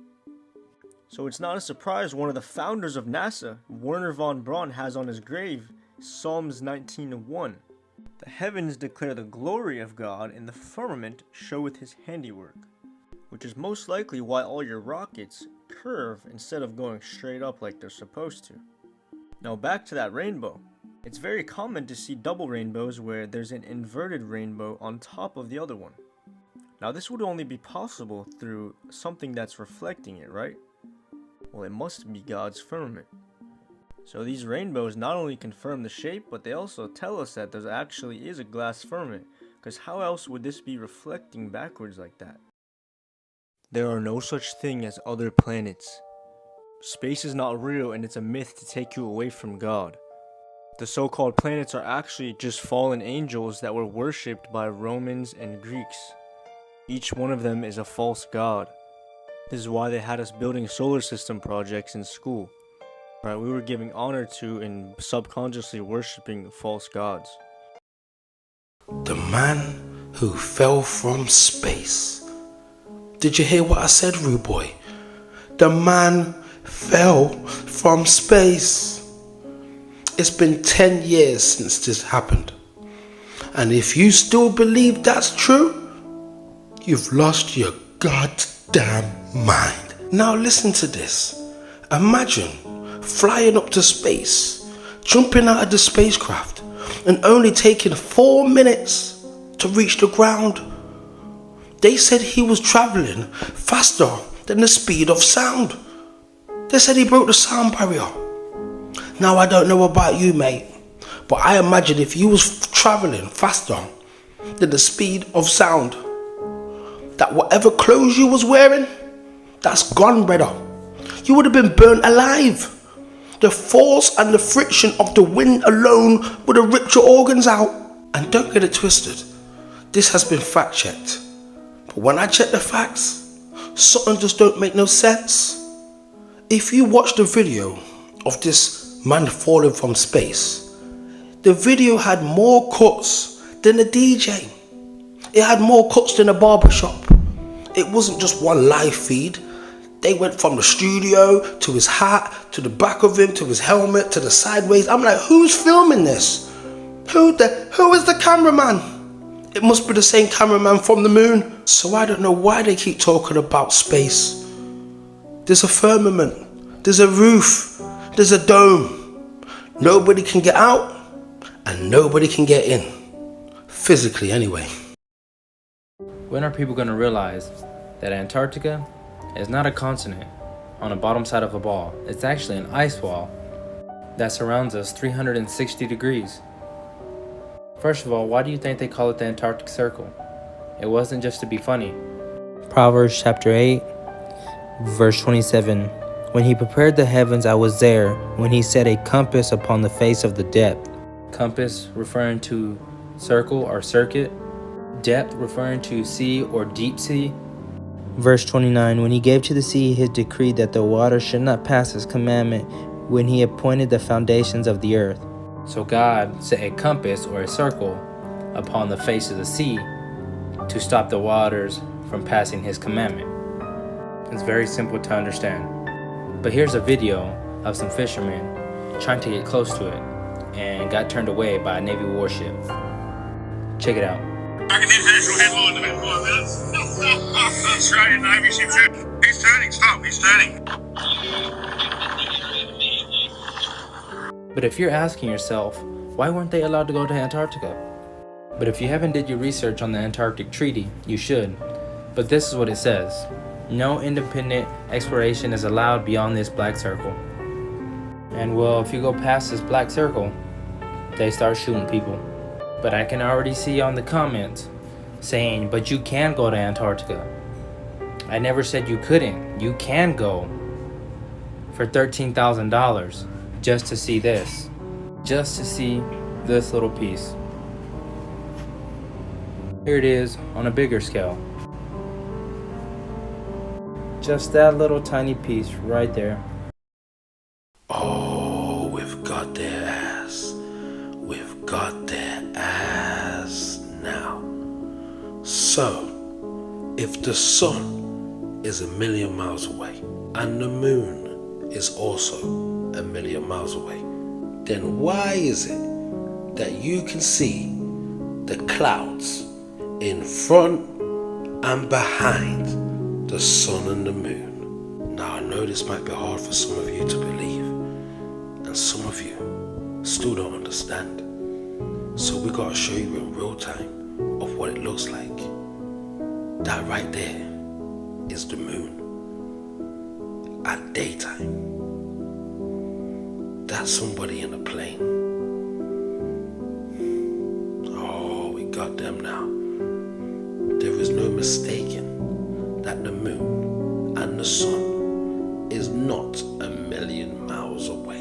So it's not a surprise one of the founders of NASA, Wernher von Braun, has on his grave Psalms 19:1. The heavens declare the glory of God, and the firmament showeth his handiwork. Which is most likely why all your rockets curve instead of going straight up like they're supposed to. Now back to that rainbow. It's very common to see double rainbows where there's an inverted rainbow on top of the other one. Now this would only be possible through something that's reflecting it, right? Well, it must be God's firmament. So these rainbows not only confirm the shape, but they also tell us that there actually is a glass firmament, because how else would this be reflecting backwards like that? There are no such thing as other planets. Space is not real, and it's a myth to take you away from God. The so-called planets are actually just fallen angels that were worshipped by Romans and Greeks. Each one of them is a false god. This is why they had us building solar system projects in school. Right, we were giving honor to and subconsciously worshipping false gods. The man who fell from space. Did you hear what I said, Rude Boy? The man fell from space. It's been 10 years since this happened. And if you still believe that's true, you've lost your goddamn mind. Now listen to this. Imagine flying up to space, jumping out of the spacecraft, and only taking 4 minutes to reach the ground. They said he was traveling faster than the speed of sound. They said he broke the sound barrier. Now I don't know about you, mate, but I imagine if you was traveling faster than the speed of sound, that whatever clothes you was wearing, that's gone, brother. You would have been burnt alive. The force and the friction of the wind alone would have ripped your organs out. And don't get it twisted, this has been fact checked. But when I check the facts, something just don't make no sense. If you watch the video of this man falling from space, the video had more cuts than a DJ. It had more cuts than a barbershop. It wasn't just one live feed. They went from the studio to his hat, to the back of him, to his helmet, to the sideways. I'm like, who's filming this? Who is the cameraman? It must be the same cameraman from the moon. So I don't know why they keep talking about space. There's a firmament, there's a roof, there's a dome. Nobody can get out and nobody can get in. Physically anyway. When are people going to realize that Antarctica is not a continent on the bottom side of a ball? It's actually an ice wall that surrounds us 360 degrees. First of all, why do you think they call it the Antarctic Circle? It wasn't just to be funny. Proverbs chapter 8, verse 27. When he prepared the heavens, I was there, when he set a compass upon the face of the depth. Compass referring to circle or circuit. Depth referring to sea or deep sea. Verse 29, when he gave to the sea his decree that the water should not pass his commandment, when he appointed the foundations of the earth. So God set a compass or a circle upon the face of the sea to stop the waters from passing his commandment. It's very simple to understand. But here's a video of some fishermen trying to get close to it and got turned away by a Navy warship. Check it out. Australian Navy ship. He's turning. Stop. He's turning. But if you're asking yourself, why weren't they allowed to go to Antarctica? But if you haven't did your research on the Antarctic Treaty, you should. But this is what it says. No independent exploration is allowed beyond this black circle. And well, if you go past this black circle, they start shooting people. But I can already see on the comments saying, but you can go to Antarctica. I never said you couldn't. You can go for $13,000 just to see this. Just to see this little piece. Here it is on a bigger scale. Just that little tiny piece right there. Oh, we've got their ass. We've got their ass now. So, if the sun is 1,000,000 miles away and the moon is also 1,000,000 miles away, then why is it that you can see the clouds in front and behind the sun and the moon? Now I know this might be hard for some of you to believe, and some of you still don't understand. So we gotta show you in real time of what it looks like. That right there is the moon at daytime. That's somebody in a plane. Oh, we got them now. There is no mistaking that the moon and the sun is not 1,000,000 miles away.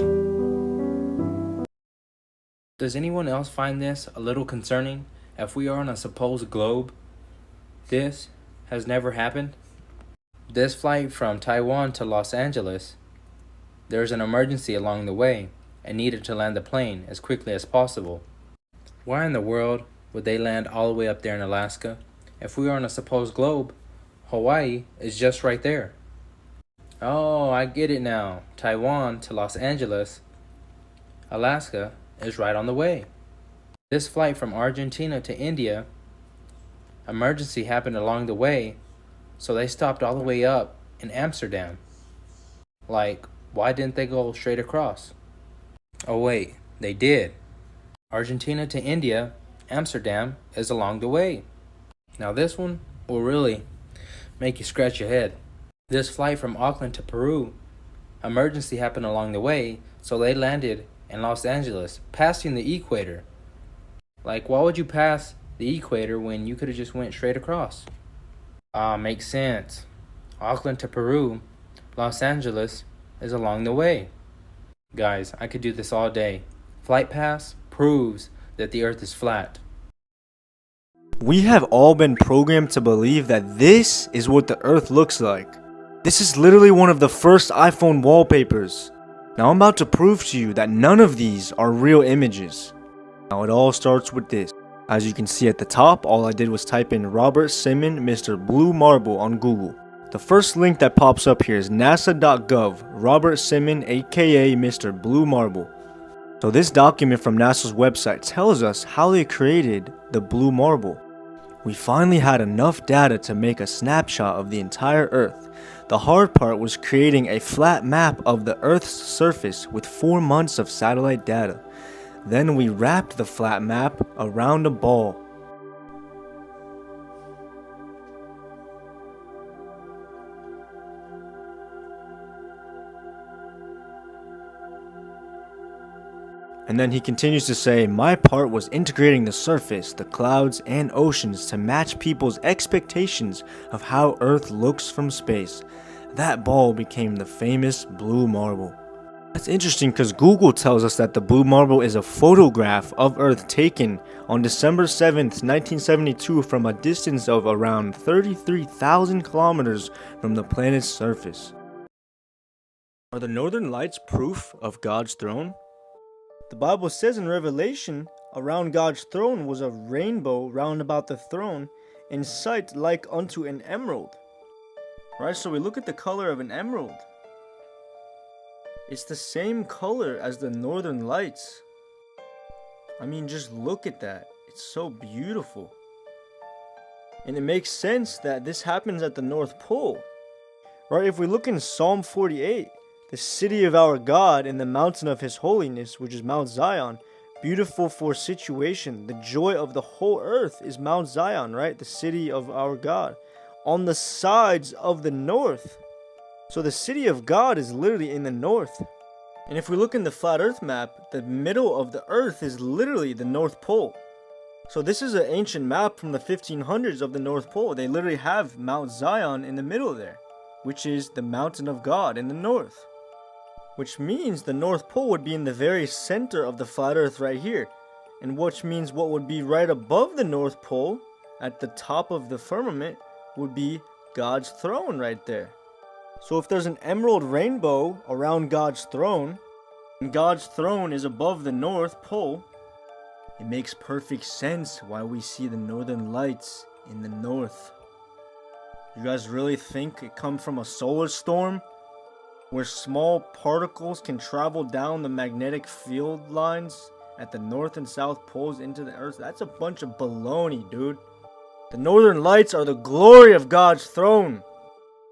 Does anyone else find this a little concerning? If we are on a supposed globe, this has never happened. This flight from Taiwan to Los Angeles, there's an emergency along the way and needed to land the plane as quickly as possible. Why in the world would they land all the way up there in Alaska? If we are on a supposed globe, Hawaii is just right there. Oh, I get it now. Taiwan to Los Angeles, Alaska is right on the way. This flight from Argentina to India, emergency happened along the way, so they stopped all the way up in Amsterdam. Like, why didn't they go straight across? Oh wait, they did. Argentina to India, Amsterdam is along the way. Now this one will really make you scratch your head. This flight from Auckland to Peru, emergency happened along the way, so they landed in Los Angeles, passing the equator. Like, why would you pass the equator when you could have just went straight across? Makes sense. Auckland to Peru, Los Angeles is along the way. Guys, I could do this all day. Flight pass proves that the earth is flat. We have all been programmed to believe that this is what the earth looks like. This is literally one of the first iPhone wallpapers. Now I'm about to prove to you that none of these are real images. Now it all starts with this. As you can see at the top, all I did was type in Robert Simon, Mr. Blue Marble on Google. The first link that pops up here is nasa.gov, Robert Simon aka Mr. Blue Marble. So this document from NASA's website tells us how they created the blue marble. We finally had enough data to make a snapshot of the entire Earth. The hard part was creating a flat map of the Earth's surface with 4 months of satellite data. Then we wrapped the flat map around a ball. And then he continues to say, my part was integrating the surface, the clouds, and oceans to match people's expectations of how Earth looks from space. That ball became the famous blue marble. That's interesting because Google tells us that the blue marble is a photograph of Earth taken on December 7th, 1972 from a distance of around 33,000 kilometers from the planet's surface. Are the Northern Lights proof of God's throne? The Bible says in Revelation, around God's throne was a rainbow round about the throne, in sight like unto an emerald. Right, so we look at the color of an emerald. It's the same color as the Northern Lights. I mean, just look at that. It's so beautiful. And it makes sense that this happens at the North Pole. Right, if we look in Psalm 48, the city of our God and the mountain of his holiness, which is Mount Zion, beautiful for situation. The joy of the whole earth is Mount Zion, right? The city of our God. On the sides of the north. So the city of God is literally in the north. And if we look in the flat earth map, the middle of the earth is literally the North Pole. So this is an ancient map from the 1500s of the North Pole. They literally have Mount Zion in the middle there, which is the mountain of God in the north. Which means the North Pole would be in the very center of the flat earth right here. And which means what would be right above the North Pole, at the top of the firmament, would be God's throne right there. So if there's an emerald rainbow around God's throne, and God's throne is above the North Pole, it makes perfect sense why we see the northern lights in the north. You guys really think it comes from a solar storm? Where small particles can travel down the magnetic field lines at the north and south poles into the earth? That's a bunch of baloney, dude. The northern lights are the glory of God's throne.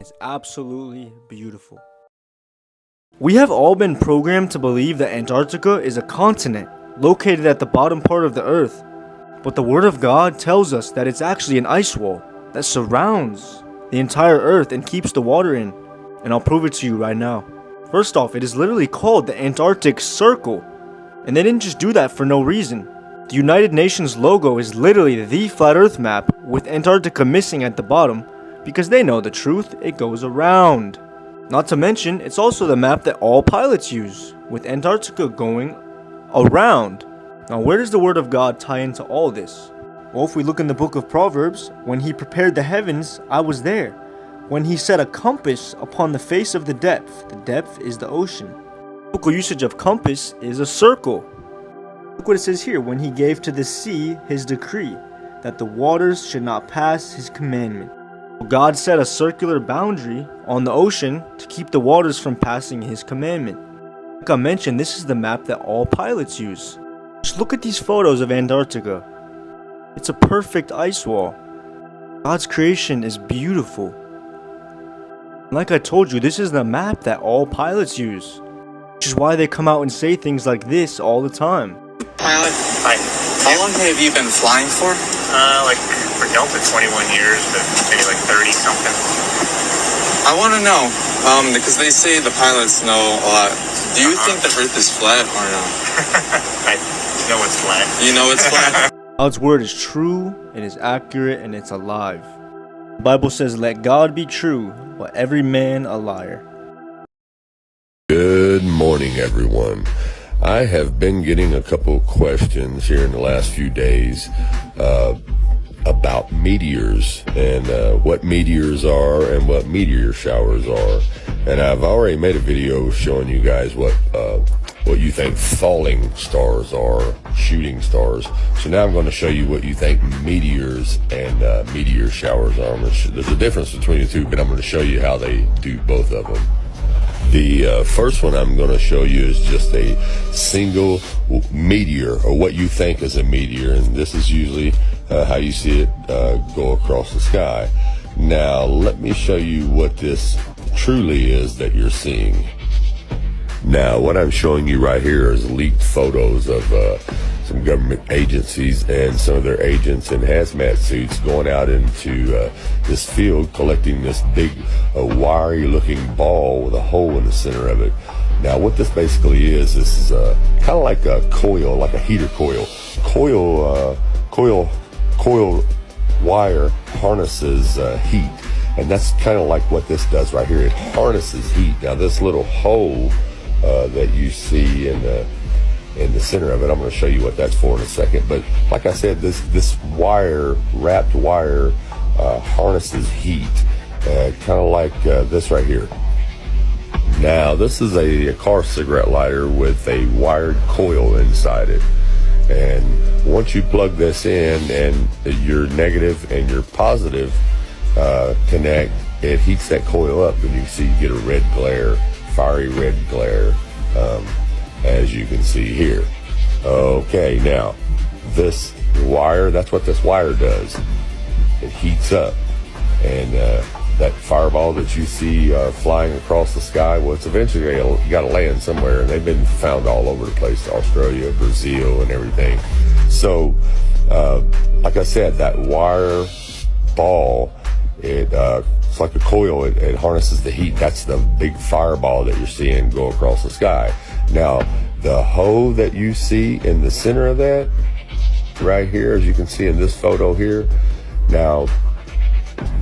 It's absolutely beautiful. We have all been programmed to believe that Antarctica is a continent located at the bottom part of the earth. But the Word of God tells us that it's actually an ice wall that surrounds the entire earth and keeps the water in. And I'll prove it to you right now. First off, it is literally called the Antarctic Circle. And they didn't just do that for no reason. The United Nations logo is literally the flat earth map with Antarctica missing at the bottom because they know the truth, it goes around. Not to mention, it's also the map that all pilots use, with Antarctica going around. Now where does the Word of God tie into all this? Well, if we look in the book of Proverbs, when he prepared the heavens, I was there. When he set a compass upon the face of the depth is the ocean. Local usage of compass is a circle. Look what it says here, when he gave to the sea his decree, that the waters should not pass his commandment. God set a circular boundary on the ocean to keep the waters from passing his commandment. Like I mentioned, this is the map that all pilots use. Just look at these photos of Antarctica. It's a perfect ice wall. God's creation is beautiful. Like I told you, this is the map that all pilots use. Which is why they come out and say things like this all the time. Pilot, hi. How long have you been flying for? Like for Delta 21 years, but maybe like 30 something. I want to know, because they say the pilots know a lot. Do you think the Earth is flat or no? I know it's flat. You know it's flat? God's word is true, it is accurate, and it's alive. The Bible says, let God be true, but every man a liar. Good morning, everyone. I have been getting a couple questions here in the last few days about meteors and what meteors are and what meteor showers are. And I've already made a video showing you guys what you think falling stars are, shooting stars. So now I'm going to show you what you think meteors and meteor showers are. There's a difference between the two, but I'm going to show you how they do both of them. The first one I'm going to show you is just a single meteor, or what you think is a meteor, and this is usually how you see it go across the sky. Now let me show you what this truly is that you're seeing. Now what I'm showing you right here is leaked photos of some government agencies and some of their agents in hazmat suits going out into this field collecting this big wiry looking ball with a hole in the center of it. Now what this basically is, this is kind of like a coil, like a heater coil. Coil wire harnesses heat, and that's kind of like what this does right here. It harnesses heat. Now this little hole that you see in the center of it, I'm going to show you what that's for in a second. But like I said, this wire, wrapped wire, harnesses heat, kind of like this right here. Now this is a car cigarette lighter with a wired coil inside it, and once you plug this in and your negative and your positive connect, it heats that coil up, and you see you get a red glare, fiery red glare, as you can see here. Okay, now this wire, that's what this wire does. It heats up, and that fireball that you see flying across the sky, well, it's eventually got to land somewhere, and they've been found all over the place, Australia, Brazil, and everything. So, like I said, that wire ball, it's like a coil. It harnesses the heat. That's the big fireball that you're seeing go across the sky. Now, the hole that you see in the center of that, right here, as you can see in this photo here, now,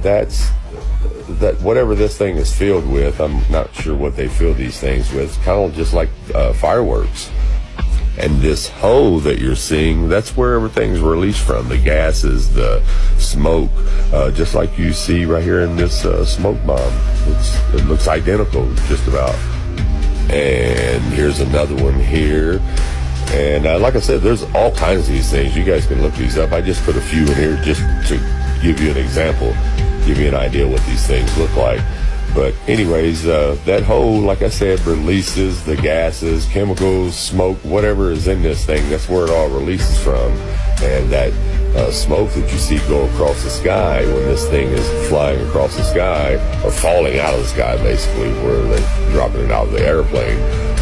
that's whatever this thing is filled with. I'm not sure what they fill these things with. Kind of just like fireworks. And this hole that you're seeing, that's where everything's released from. The gases, the smoke, just like you see right here in this smoke bomb. It looks identical, just about. And here's another one here. And like I said, there's all kinds of these things. You guys can look these up. I just put a few in here just to give you an example, give you an idea what these things look like. But anyways, that hole, like I said, releases the gases, chemicals, smoke, whatever is in this thing. That's where it all releases from. And that smoke that you see go across the sky when this thing is flying across the sky, or falling out of the sky, basically, where they're dropping it out of the airplane.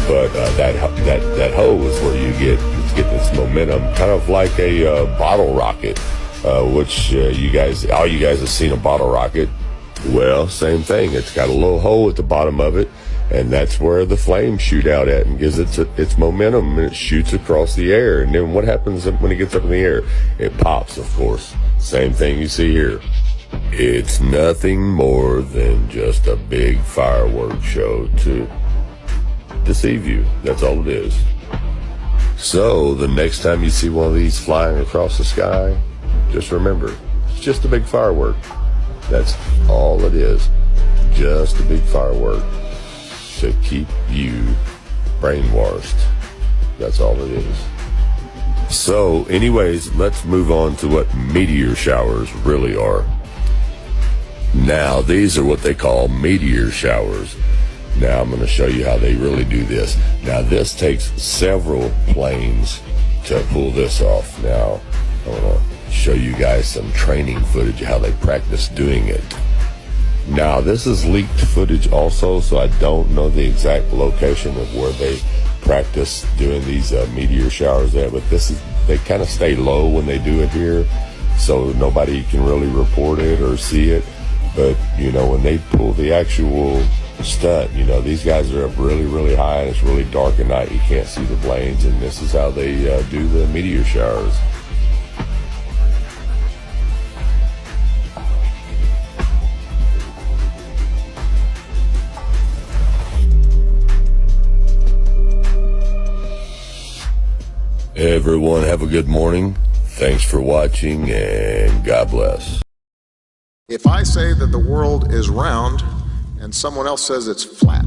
But that hole is where you get this momentum, kind of like a bottle rocket, which all you guys have seen a bottle rocket. Well, same thing. It's got a little hole at the bottom of it, and that's where the flames shoot out at and gives it its momentum, and it shoots across the air. And then what happens when it gets up in the air? It pops, of course. Same thing you see here. It's nothing more than just a big fireworks show to deceive you. That's all it is. So the next time you see one of these flying across the sky, just remember, it's just a big firework. That's all it is. Just a big firework to keep you brainwashed. That's all it is. So anyways, let's move on to what meteor showers really are. Now, these are what they call meteor showers. Now, I'm going to show you how they really do this. Now, this takes several planes to pull this off. Now, I want to show you guys some training footage of how they practice doing it. Now, this is leaked footage also, so I don't know the exact location of where they practice doing these meteor showers at, but they kind of stay low when they do it here, so nobody can really report it or see it. But, when they pull the actual stunt, these guys are up really, really high, and it's really dark at night. You can't see the planes, and this is how they do the meteor showers. Everyone have a good morning. Thanks for watching, and God bless. If I say that the world is round and someone else says it's flat,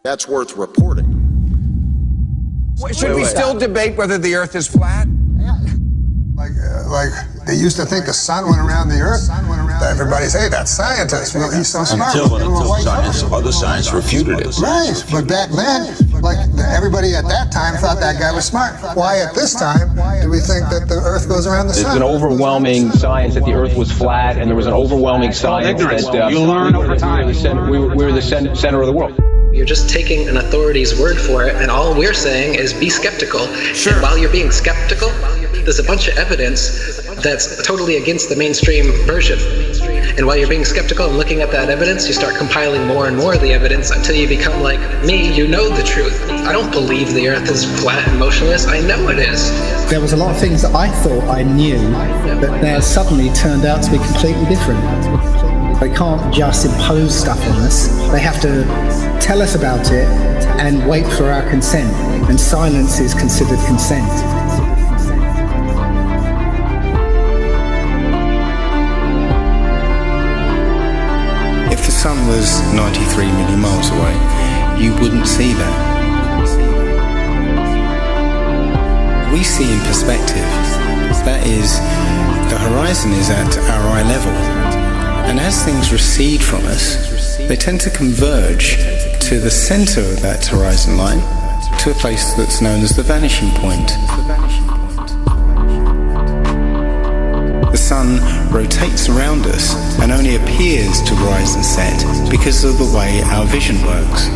that's worth reporting. Should we still debate whether the Earth is flat? Like they used to think the sun went around the Earth. Everybody say that's scientists. Well, he's so smart. Until other science refuted it. Right, but back then, everybody at that time thought that guy was smart. Why at this time do we think that the Earth goes around the sun? There's an overwhelming science that the Earth was flat, and there was an overwhelming science that you learn over time. We were the center of the world. You're just taking an authority's word for it, and all we're saying is be skeptical. Sure. And while you're being skeptical, there's a bunch of evidence that's totally against the mainstream version. And while you're being skeptical and looking at that evidence, you start compiling more and more of the evidence until you become like me, you know the truth. I don't believe the Earth is flat and motionless. I know it is. There was a lot of things that I thought I knew that now suddenly turned out to be completely different. They can't just impose stuff on us. They have to tell us about it and wait for our consent. And silence is considered consent. If the sun was 93 million miles away, you wouldn't see that. We see in perspective. That is, the horizon is at our eye level. And as things recede from us, they tend to converge to the center of that horizon line, to a place that's known as the vanishing point. The sun rotates around us and only appears to rise and set because of the way our vision works.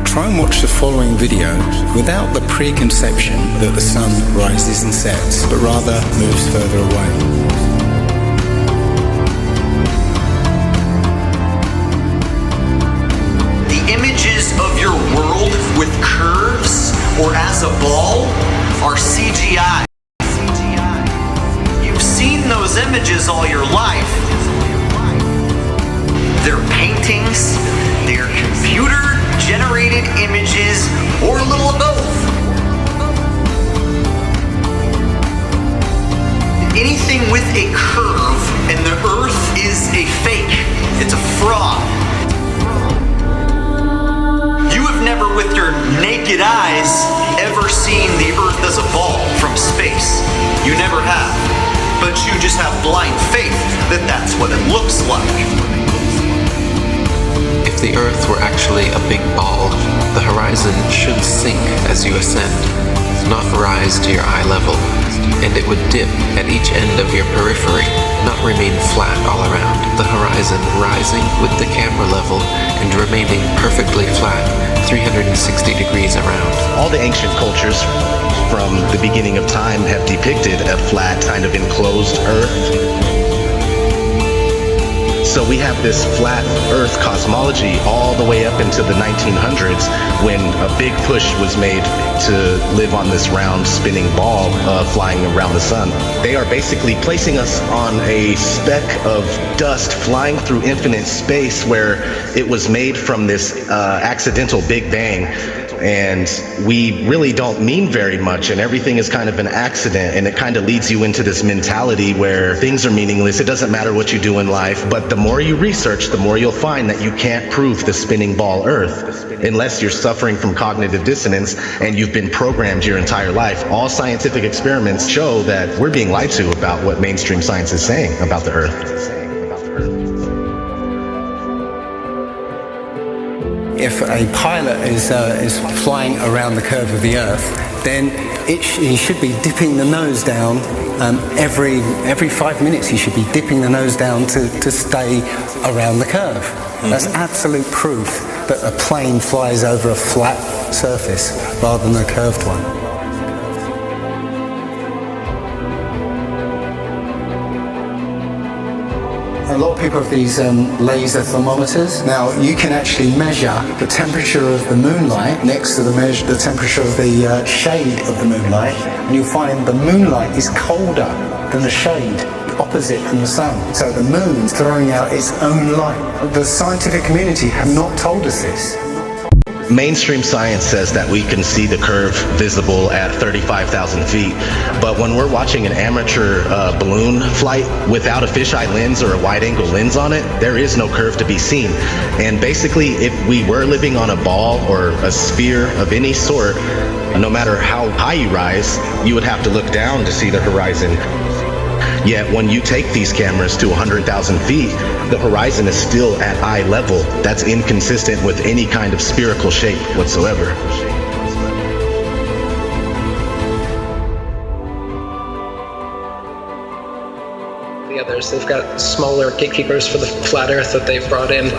Try and watch the following video without the preconception that the sun rises and sets, but rather moves further away. The images of your world with curves or as a ball are CGI. You've seen those images all your life. They're paintings, they're computer-generated images, or a little of both. Anything with a curve and the Earth is a fake. It's a fraud. You have never, with your naked eyes, ever seen the Earth as a ball from space. You never have. But you just have blind faith that that's what it looks like. If the Earth were actually a big ball, the horizon should sink as you ascend, not rise to your eye level, and it would dip at each end of your periphery, not remain flat all around, the horizon rising with the camera level and remaining perfectly flat, 360 degrees around. All the ancient cultures from the beginning of time have depicted a flat, kind of enclosed Earth. So we have this flat Earth cosmology all the way up into the 1900s when a big push was made to live on this round spinning ball flying around the sun. They are basically placing us on a speck of dust flying through infinite space where it was made from this accidental Big Bang. And we really don't mean very much, and everything is kind of an accident, and it kind of leads you into this mentality where things are meaningless. It doesn't matter what you do in life, but the more you research, the more you'll find that you can't prove the spinning ball Earth unless you're suffering from cognitive dissonance and you've been programmed your entire life. All scientific experiments show that we're being lied to about what mainstream science is saying about the Earth. If a pilot is flying around the curve of the Earth, then he should be dipping the nose down every 5 minutes. He should be dipping the nose down to stay around the curve. That's absolute proof that a plane flies over a flat surface rather than a curved one. A lot of people have these laser thermometers. Now you can actually measure the temperature of the moonlight next to the temperature of the shade of the moonlight, and you'll find the moonlight is colder than the shade opposite from the sun. So the moon's throwing out its own light. The scientific community have not told us this. Mainstream science says that we can see the curve visible at 35,000 feet, but when we're watching an amateur balloon flight without a fisheye lens or a wide-angle lens on it, there is no curve to be seen. And basically, if we were living on a ball or a sphere of any sort, no matter how high you rise, you would have to look down to see the horizon. Yet when you take these cameras to 100,000 feet, the horizon is still at eye level. That's inconsistent with any kind of spherical shape whatsoever. The others, they've got smaller gatekeepers for the flat earth that they've brought in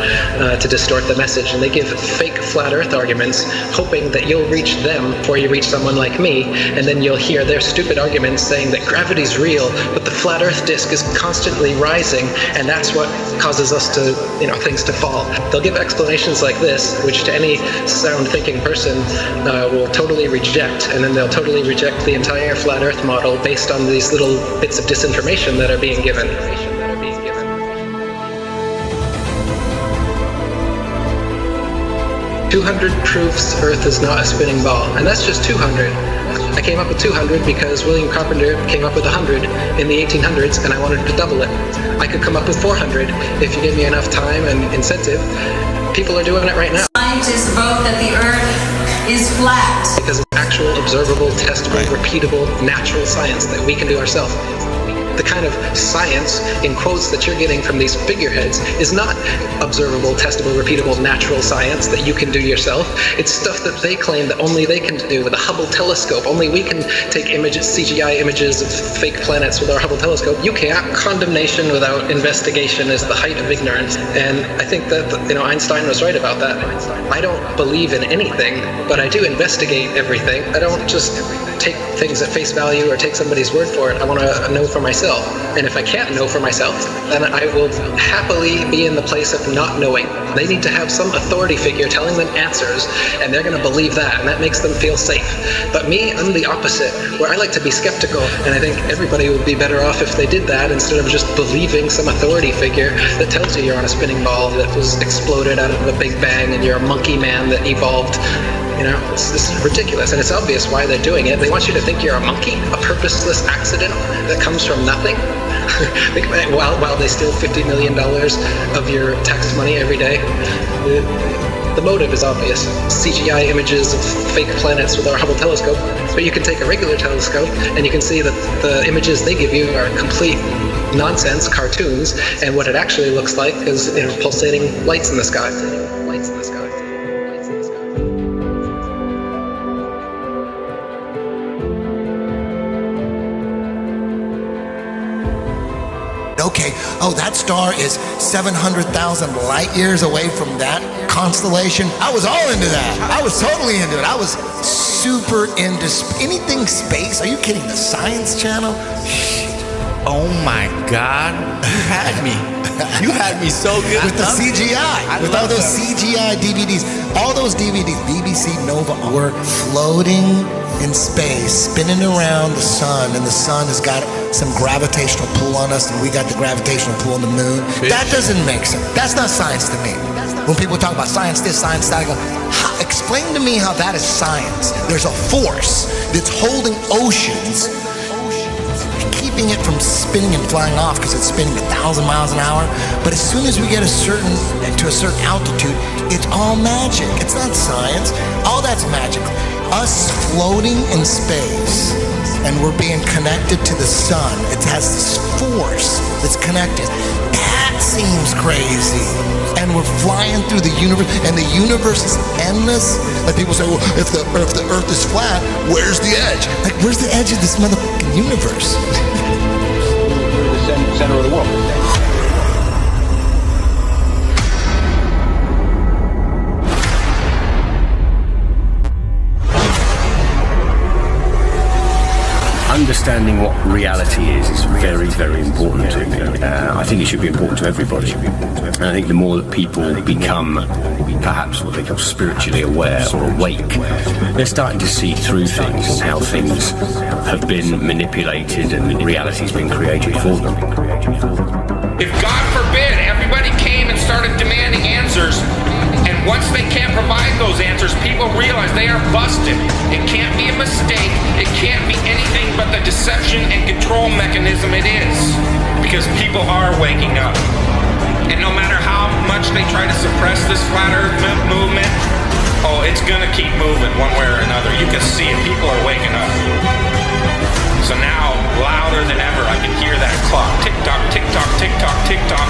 to distort the message, and they give fake flat earth arguments hoping that you'll reach them before you reach someone like me, and then you'll hear their stupid arguments saying that gravity's real, but the flat earth disk is constantly rising, and that's what causes us to, things to fall. They'll give explanations like this, which to any sound thinking person will totally reject, and then they'll totally reject the entire flat earth model based on these little bits of disinformation that are being given. 200 proofs Earth is not a spinning ball, and that's just 200. I came up with 200 because William Carpenter came up with 100 in the 1800s, and I wanted to double it. I could come up with 400 if you give me enough time and incentive. People are doing it right now. Scientists vote that the Earth is flat. Because it's actual, observable, testable, repeatable, natural science that we can do ourselves. The kind of science, in quotes, that you're getting from these figureheads is not observable, testable, repeatable, natural science that you can do yourself. It's stuff that they claim that only they can do with the Hubble telescope. Only we can take images, CGI images of fake planets with our Hubble telescope. You can't. Condemnation without investigation is the height of ignorance. And I think that, Einstein was right about that. I don't believe in anything, but I do investigate everything. I don't just take things at face value or take somebody's word for it. I want to know for myself. And if I can't know for myself, then I will happily be in the place of not knowing. They need to have some authority figure telling them answers, and they're going to believe that, and that makes them feel safe. But me, I'm the opposite, where I like to be skeptical, and I think everybody would be better off if they did that instead of just believing some authority figure that tells you you're on a spinning ball that was exploded out of a big bang and you're a monkey man that evolved. It's ridiculous, and it's obvious why they're doing it. They want you to think you're a monkey, a purposeless accident that comes from nothing. while they steal $50 million of your tax money every day. The motive is obvious. CGI images of fake planets with our Hubble telescope, but you can take a regular telescope and you can see that the images they give you are complete nonsense, cartoons, and what it actually looks like is pulsating lights in the sky. Okay, that star is 700,000 light years away from that constellation. I was all into that. I was totally into it. I was super into anything space. Are you kidding? The Science Channel? Oh my God, you had me. You had me so good. With the CGI, with all those CGI DVDs. All those DVDs, BBC Nova, were floating in space, spinning around the sun, and the sun has got some gravitational pull on us, and we got the gravitational pull on the moon. That doesn't make sense. That's not science to me. When people talk about science this, science that, I go, explain to me how that is science. There's a force that's holding oceans, keeping it from spinning and flying off because it's spinning 1,000 miles an hour. But as soon as we get to a certain altitude, it's all magic. It's not science. All that's magic. Us floating in space, and we're being connected to the sun. It has this force that's connected. That seems crazy. And we're flying through the universe, and the universe is endless. Like people say, well, if the earth is flat, where's the edge? Like, where's the edge of this motherfucking universe? We're the center of the world. Understanding what reality is very, very important to me. I think it should be important to everybody. And I think the more that people become perhaps what they call spiritually aware or awake, they're starting to see through things and how things have been manipulated and reality's been created for them. If God forbid everybody came and started demanding answers, and once they can't provide those answers, people realize they are busted. It can't be a mistake. It can't be anything but the deception and control mechanism it is. Because people are waking up. And no matter how much they try to suppress this flat earth movement, it's gonna keep moving one way or another. You can see it. People are waking up. So now, louder than ever, I can hear that clock. Tick-tock, tick-tock, tick-tock, tick-tock.